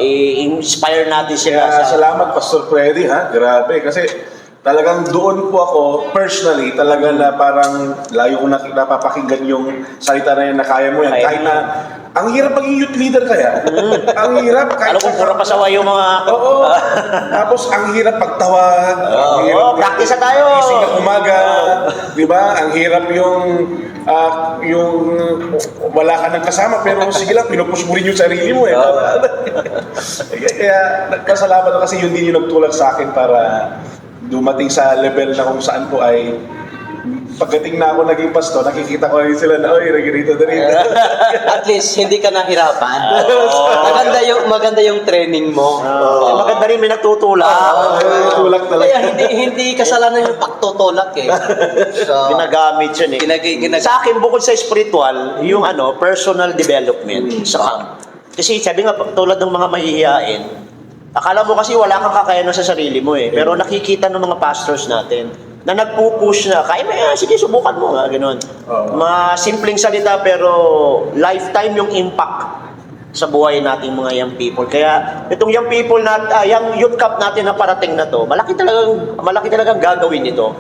i-inspire natin sila Kaya sa... salamat Pastor Freddy ha, grabe. Kasi talagang doon po ako personally talaga na parang layo ko napapakinggan yung salita na yan na kaya mo yan. Kaya Kahit na ang hirap maging youth leader kaya. Ang hirap kahit Alam ko, pura pasaway yung mga... Oo. Tapos ang hirap pagtawag. Ang hirap practice na tayo. gising ng umaga. Di ba? Ang hirap yung wala ka ng kasama pero sige lang, pinupush mo rin yung sarili mo eh. Kaya nagpasalamat ako kasi yun din yung nagtulak sa akin para dumating sa level na kung saan po ay pagdating na ako naging pastor, nakikita ko rin sila na, oy, nagirito na rin. At least, hindi ka nahirapan. Maganda yung training mo. Maganda rin may nagtutulak. Tulak talaga. Kaya hindi kasalanan yung pagtutulak eh. So, Ginagamit yun eh. Sa akin, bukod sa spiritual, yung personal development sa camp. Kasi sabi nga, tulad ng mga mahihiyain, akala mo kasi wala kang kakayanan sa sarili mo eh. Pero nakikita ng mga pastors natin na nagpupush na, kaya mo yan, sige, subukan mo nga, gano'n. Mga simpleng salita pero lifetime yung impact sa buhay nating mga young people. Kaya itong young people young youth camp natin na parating na to, malaki talagang gagawin nito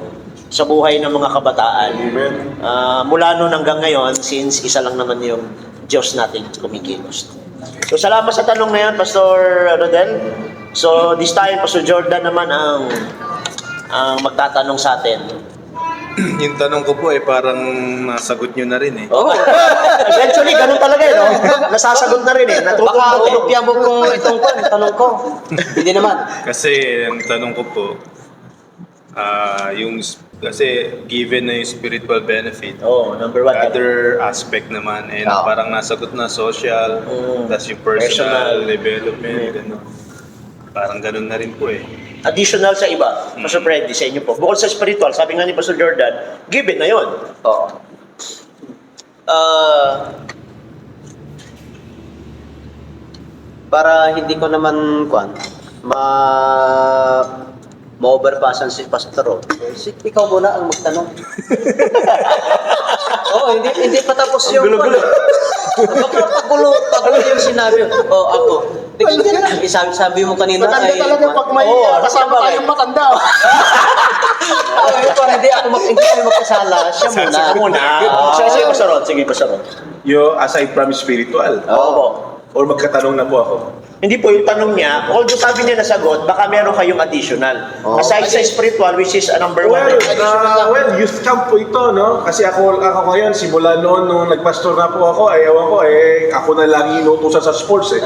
sa buhay ng mga kabataan. Amen. Mula noon hanggang ngayon, since isa lang naman yung Diyos natin kumikilos. So salamat sa tanong na yan, Pastor Rodel. So this time, Pastor Jordan naman ang magtatanong sa atin. Yung tanong ko po parang nasagot nyo na rin eh. Oh. Eventually, ganun talaga eh, no? Nasasagot na rin eh. baka tinupya mo kung itong tanong ko. Hindi naman. Kasi ang tanong ko po, kasi given na yung spiritual benefit, Oh, number one. other aspect naman, and Oo. parang nasagot na social, tas yung personal development, ano. Parang ganun na rin po eh. Additional sa iba, Pastor Freddy, sa inyo po. Bukod sa spiritual, sabi nga ni Pastor Jordan, given na yon. Oo. Para hindi ko naman ma-overpassan si Pastor. Ikaw muna ang magtanong. Oo, hindi pa tapos yung pagulo yung sinabi. Oo, ako. Sabi mo kanina Matanda talaga pag may kasama tayong matanda. Para hindi ako magkasala, siya muna. Sige, Pastor Rod. Sige, Pastor Rod. Aside from spiritual. Oo po. Or magkatanong na po ako? Hindi po, yung tanong niya, although sabi niya nasagot, baka meron kayong additional. Aside sa spiritual, which is number one. Well, youth camp po ito, no? Kasi ako ngayon, simula noon, nung nagpastor na po ako, ewan ko, ako na lagi inutusan sa sports, eh.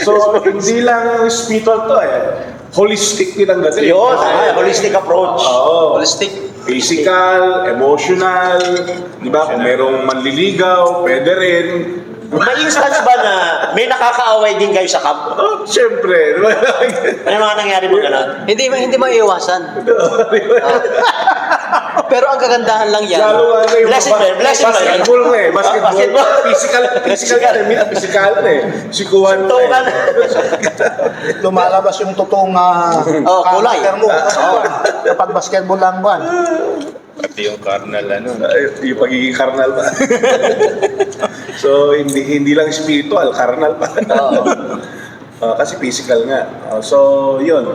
So, hindi lang spiritual to, holistic din ang dating. Yun, holistic approach. Oo. Holistic. Physical, emotional, di ba? Kung merong manliligaw, pwede rin. May instance ba na may nakakaaway din kayo sa camp? Oh, siyempre. Di ba? May mga nangyari mo gano'n? Hindi maiiwasan. Pero ang kagandahan lang yan. Lalo nga yung Blessing ba yun? Blessing ba yun? basketball nga eh. Basketball. Basketball. Physical yan eh. Physical eh. Sikuhan mo Tukan. Lumalabas yung totoong Kulay. karakter mo. Kapag basketball lang ba? Pati yung carnal, Yung pagiging carnal pa. So, hindi lang spiritual, carnal pa. Kasi physical nga. So, yun.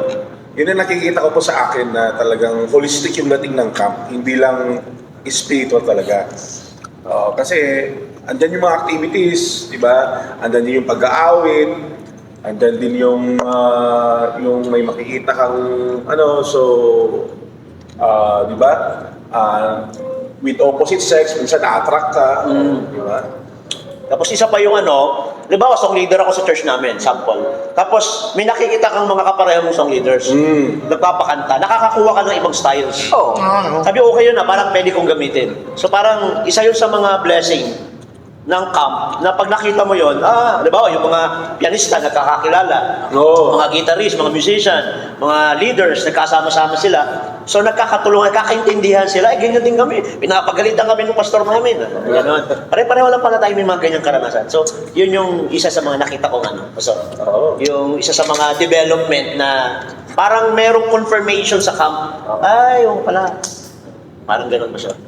Yun ang nakikita ko po sa akin na talagang holistic yung dating ng camp. Hindi lang spiritual talaga. Kasi andyan yung mga activities, di ba? Andyan din yung pag-aawit. Andyan din yung may makikita kang di ba? With opposite sex, minsan na-attract ka. Di ba? Tapos isa pa yung halimbawa, song leader ako sa church namin, sample. Tapos may nakikita kang mga kapareho mong song leaders. Nagpapakanta, nakakakuha ka ng ibang styles. Oo. Sabi, okay yun parang pwede kong gamitin. So parang isa yun sa mga blessing ng camp, na pag nakita mo yun, halimbawa yung mga pianista nagkakakilala, Oo. mga guitarist, mga musician, mga leaders, nagkasama-sama sila. So nagkakatulungan, nagkakaintindihan sila, ganyan din kami. Pinapagalitan kami ng pastor namin. Ganon. Pare-pareho lang pala tayo may mga ganyang karanasan. So yun yung isa sa mga nakita kong pastor. Yung isa sa mga development na parang merong confirmation sa camp. Ay, yung pala. Parang ganon ba siya?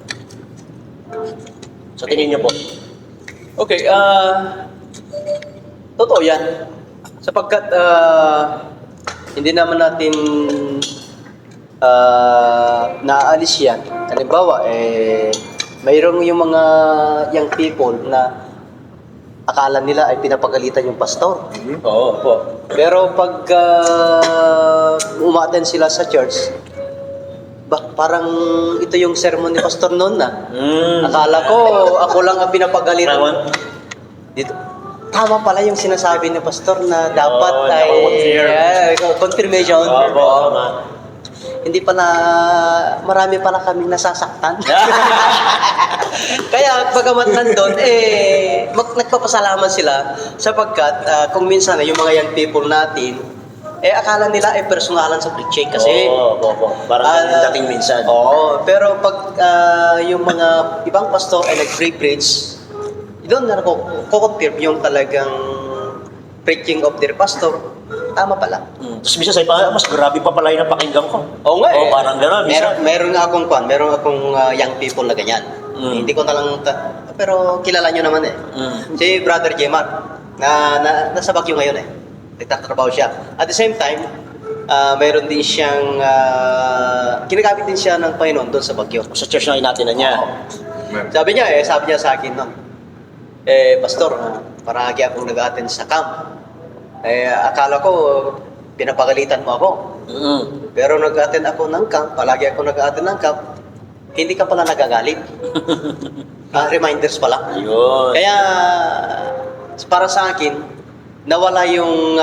So tingin niyo po. Okay, totoo yan. Sapagkat hindi naman natin naaalis yan. Halimbawa, mayroong yung mga young people na akala nila ay pinapagalitan yung pastor. Oo po. Pero pag umaten sila sa church, parang ito yung sermon ni Pastor noon na. Akala ko, ako lang ang pinapagalitan. Dito, tama pala yung sinasabi ni Pastor na dapat confirmation. Hindi pala, marami pala kaming nasasaktan. Kaya bagamat nandun, nagpapasalamat sila sapagkat kung minsan yung mga young people natin, akala nila personalan sa preaching kasi parang dating minsan. Pero pag yung mga ibang pastor ay nag-preach, doon na ko-confirm yung talagang preaching of their pastor. Tama pala. Tapos minsan sabi pa, mas grabe pa pala yung napakinggan ko. Oo nga eh. Parang gano'n. Meron akong young people na ganyan. Hindi ko na lang, pero kilala nyo naman eh. Si Brother Jemar, nasa Baguio ngayon eh. Nagtatrabaho siya. At the same time, mayroon din siyang, ginagamit din siya ng Panginoon doon sa Baguio. Sa church na natin na niya. Sabi niya sa akin, no, Pastor, paragi akong nag-attend sa camp. Akala ko, pinapagalitan mo ako. Pero nag-attend ako ng camp, palagi ako nag-attend ng camp, hindi ka pala nagagalit. Reminders pala. Yun. Kaya, para sa akin, nawala yung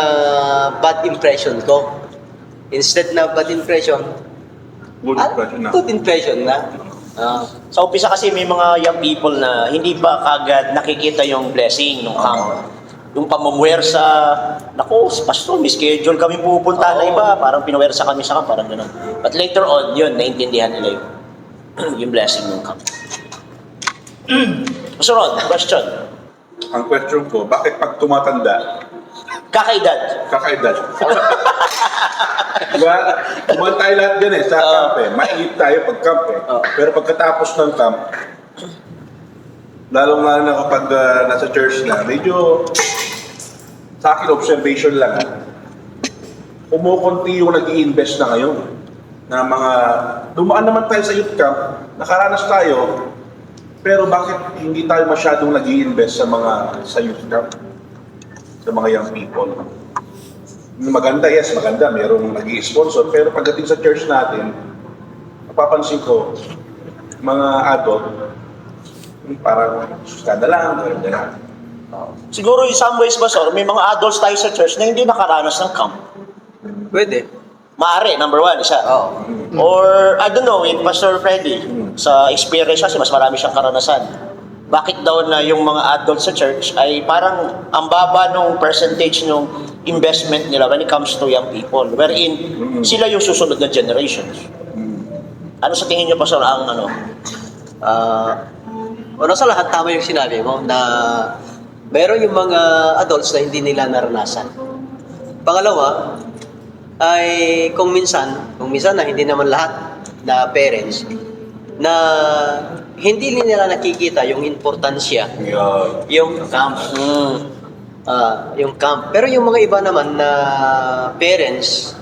bad impression ko. Instead na bad impression, good impression na. Sa umpisa kasi may mga young people na hindi pa kagad nakikita yung blessing ng camp. Yung pamamwersa, naku, pastor, may schedule kami pupunta na iba, parang pinwersa kami sa camp, parang gano'n. But later on, yun, naintindihan nila yung blessing ng camp. So Ron, question. Ang question ko, bakit pag tumatanda, Kakaedad. kakaedad? Diba? Kumain tayo lahat dyan sa camp Mainit tayo pag camp Pero pagkatapos ng camp, lalong na kapag nasa church na, medyo sa akin observation lang, kumukunti yung nag-i-invest na ngayon na mga dumaan naman tayo sa youth camp, nakaranas tayo, Pero bakit hindi tayo masyadong nag-i-invest sa youth camp? Sa mga young people? Maganda, yes, maganda. Merong nag-i-sponsor. Pero pagdating sa church natin, napapansin ko, mga adult, parang suskada lang, gano'n na lang. Siguro in some ways, Pastor, may mga adults tayo sa church na hindi nakaranas ng camp. Pwede. Maaari, number one, isa. Oo. Or, I don't know, with Pastor Freddy, sa experience kasi mas marami siyang karanasan. Bakit daw na yung mga adults sa church ay parang ang baba nung percentage nung investment nila when it comes to young people, wherein sila yung susunod na generations. Ano sa tingin niyo, Pastor, ang ano? Una sa lahat, tama yung sinabi mo na meron yung mga adults na hindi nila naranasan. Pangalawa, ay kung minsan na hindi naman lahat na parents na hindi nila nakikita yung importansya, yung camp. Yung camp. Pero yung mga iba naman na parents,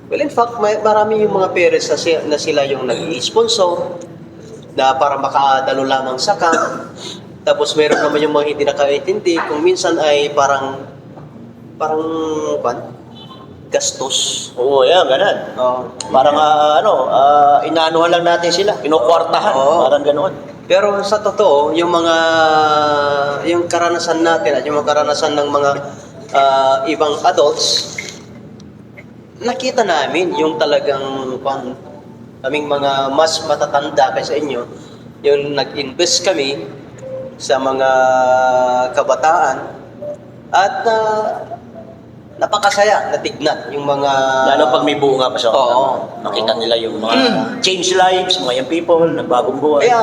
well, in fact, marami yung mga parents na sila yung nag-i-sponsor na para makadalo lamang sa camp. Tapos meron naman yung mga hindi nakaintindi, kung minsan ay parang gastos. Oo, yan, ganun. Parang inaanuhan lang natin sila, kinukwartahan, Oo. parang ganoon. Pero sa totoo, yung karanasan natin at yung mga karanasan ng mga ibang adults, nakita namin yung talagang kaming mga mas matatanda kaysa inyo, yung nag-invest kami sa mga kabataan at napakasaya na tignan yung mga... Lalo pag may bunga pa siya. Oo. Nakita nila yung mga change lives, mga young people, nagbagong buhay. Kaya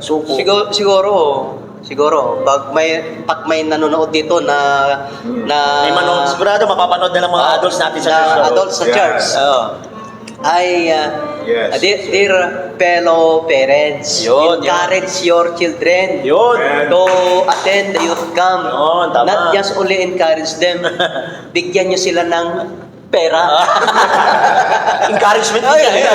Suko. siguro pag may nanonood dito na May manood, sigurado mapapanood na ng mga adults natin sa church. adults sa Yeah. church ay Yes. dear fellow parents, Yun, encourage your children Yun. to attend the youth camp. Yun, tama. Not just only encourage them, bigyan nyo sila ng pera. Encouragement Ay, din yan.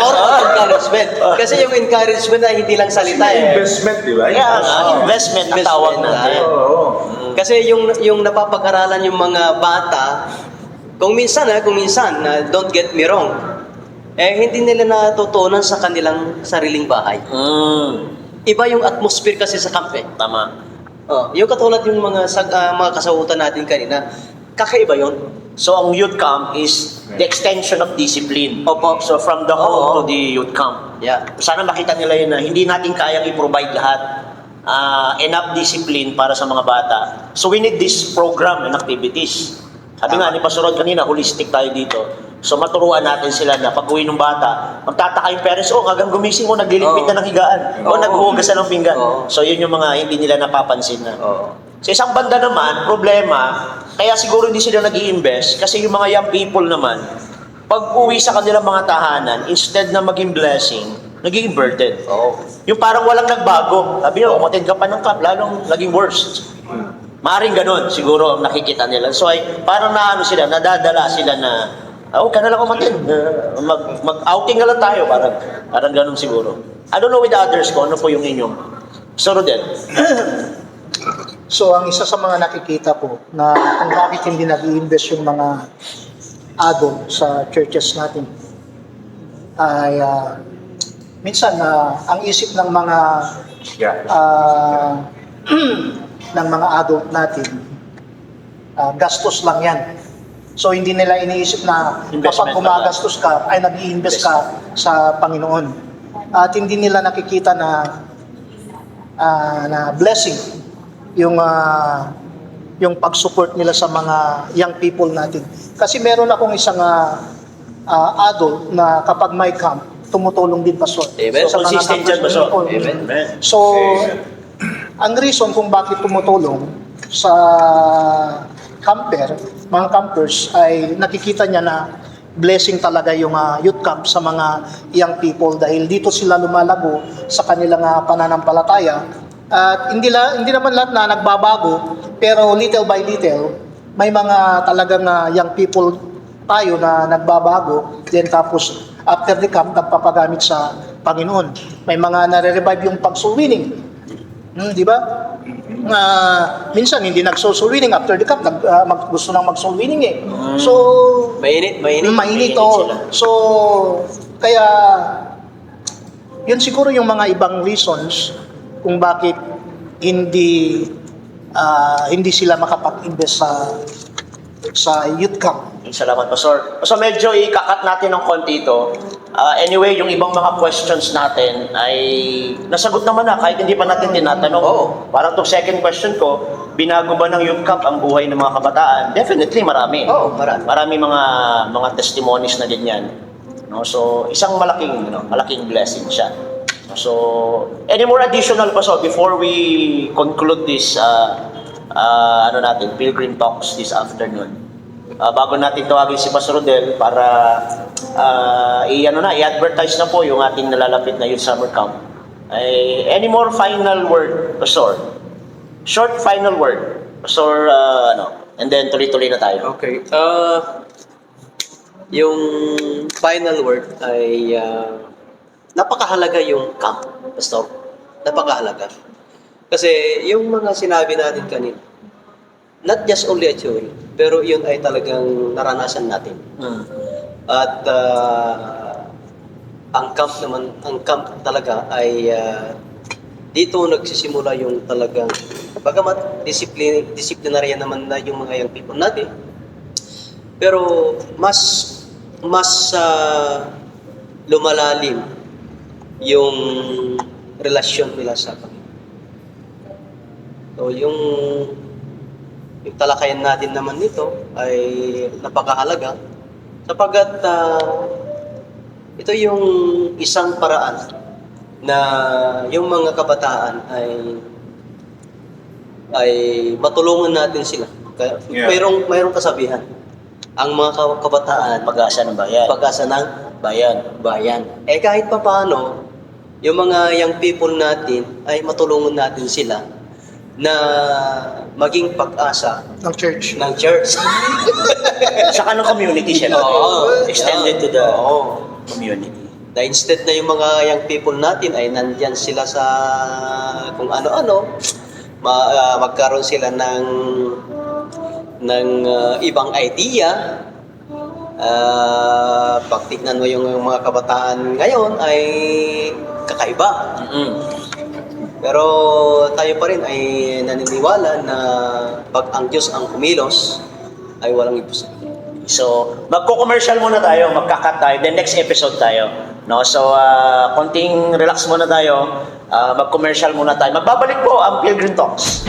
or encouragement. Kasi yung encouragement ay hindi lang salita Investment, di ba? Yeah, investment ang tawag natin. Oo. Kasi yung napapag-aralan yung mga bata, kung minsan, don't get me wrong, hindi nila natutunan sa kanilang sariling bahay. Iba yung atmosphere kasi sa camp eh. Tama. Yung katulad yung mga kasagutan natin kanina, kakaiba yun. So, ang youth camp is the extension of discipline. Opo. So, from the home Oo. to the youth camp. Yeah. Sana makita nila yun na hindi natin kayang i-provide lahat enough discipline para sa mga bata. So, we need this program and activities. Sabi nga ni Pastor Rod kanina, holistic tayo dito. So, maturuan natin sila na pag-uwi ng bata, magtataka yung parents, hanggang gumising mo, nagliligpit na ng higaan. O, Oo. naghuhugas na ng pinggan. Oo. So, yun yung mga hindi nila napapansin na. Oo. Sa isang banda naman, problema, kaya siguro hindi sila nag-i-invest kasi yung mga young people naman, pag uwi sa kanilang mga tahanan, instead na maging blessing, naging burden. Oo. Yung parang walang nagbago. Sabi nyo, umatid ka pa ng camp, lalong naging worst. Maaring ganun, siguro ang nakikita nila. So ay parang nadadala sila na, ka na lang umatid. Mag-outing na lang tayo, parang ganun siguro. I don't know with others kung ano po yung inyong. So, Rodel. So, ang isa sa mga nakikita ko na kung bakit hindi nag-i-invest yung mga adult sa churches natin ay minsan ang isip ng mga Yeah. ng mga adult natin gastos lang yan. So hindi nila iniisip na Investment kapag gumagastos ka ay nag-i-invest ka sa Panginoon. At hindi nila nakikita na blessing yung pag-support nila sa mga young people natin. Kasi meron akong isang adult na kapag may camp, tumutulong din Pastor. Amen. So, Sa mga consistent campers yan, Pastor. ko. Amen. So, ang reason kung bakit tumutulong sa mga campers ay nakikita niya na blessing talaga yung youth camp sa mga young people dahil dito sila lumalago sa kanilang pananampalataya. At hindi naman lahat na nagbabago, pero little by little, may mga talagang young people tayo na nagbabago, then tapos after the camp, nagpapagamit sa Panginoon. May mga nare-revive yung pag-soul winning. Di ba? Minsan hindi nag-soul winning after the cup, gusto nang mag-soul winning eh. So, Mainit. mainit sila. So, kaya yun siguro yung mga ibang reasons kung bakit hindi sila makapag-invest sa youth camp. Salamat, Pastor. So medyo ikakat natin ng konti ito. Anyway, yung ibang mga questions natin ay nasagot naman na kahit hindi pa natin tinatanong. Oo. Parang itong second question ko, binago ba ng youth camp ang buhay ng mga kabataan? Definitely marami. Oo, marami. Marami mga testimonies na ganyan. No, so isang malaking blessing siya. So any more additional pa before we conclude this Pilgrim Talks this afternoon? Bago natin tawagin si Pastor Rodel para i-advertise na po yung ating nalalapit na youth summer camp. Any more final word, Pastor? Short final word, Pastor, and then tuloy-tuloy na tayo. Okay. Yung final word ay napakahalaga yung camp, Pastor. Napakahalaga. Kasi yung mga sinabi natin kanina, not just only a theory, pero yun ay talagang naranasan natin. At ang camp talaga ay dito nagsisimula yung talagang, bagamat disciplinaryan naman na yung mga young people natin, pero mas lumalalim yung relasyon nila sa Panginoon. So yung talakayan natin naman nito ay napakahalaga sapagkat ito yung isang paraan na yung mga kabataan ay matulungan natin sila. Yeah. Mayroong kasabihan. Ang mga kabataan, Pag-asa ng bayan. pag-asa ng bayan. Kahit pa paano, yung mga young people natin ay matulungan natin sila na maging pag-asa Ng church. ng church. Saka ng community, syempre. Oo. Extended to the Oo. community. Na instead na yung mga young people natin ay nandyan sila sa kung ano-ano, magkaroon sila ng ibang idea. Pag tignan mo yung mga kabataan ngayon ay kakaiba. Pero tayo pa rin ay naniniwala na pag ang Diyos ang kumilos ay walang imposible. So, magko-commercial muna tayo, magka-cut tayo, then next episode tayo. No? So, konting relax muna tayo, mag-commercial muna tayo. Magbabalik po ang Pilgrim Talks.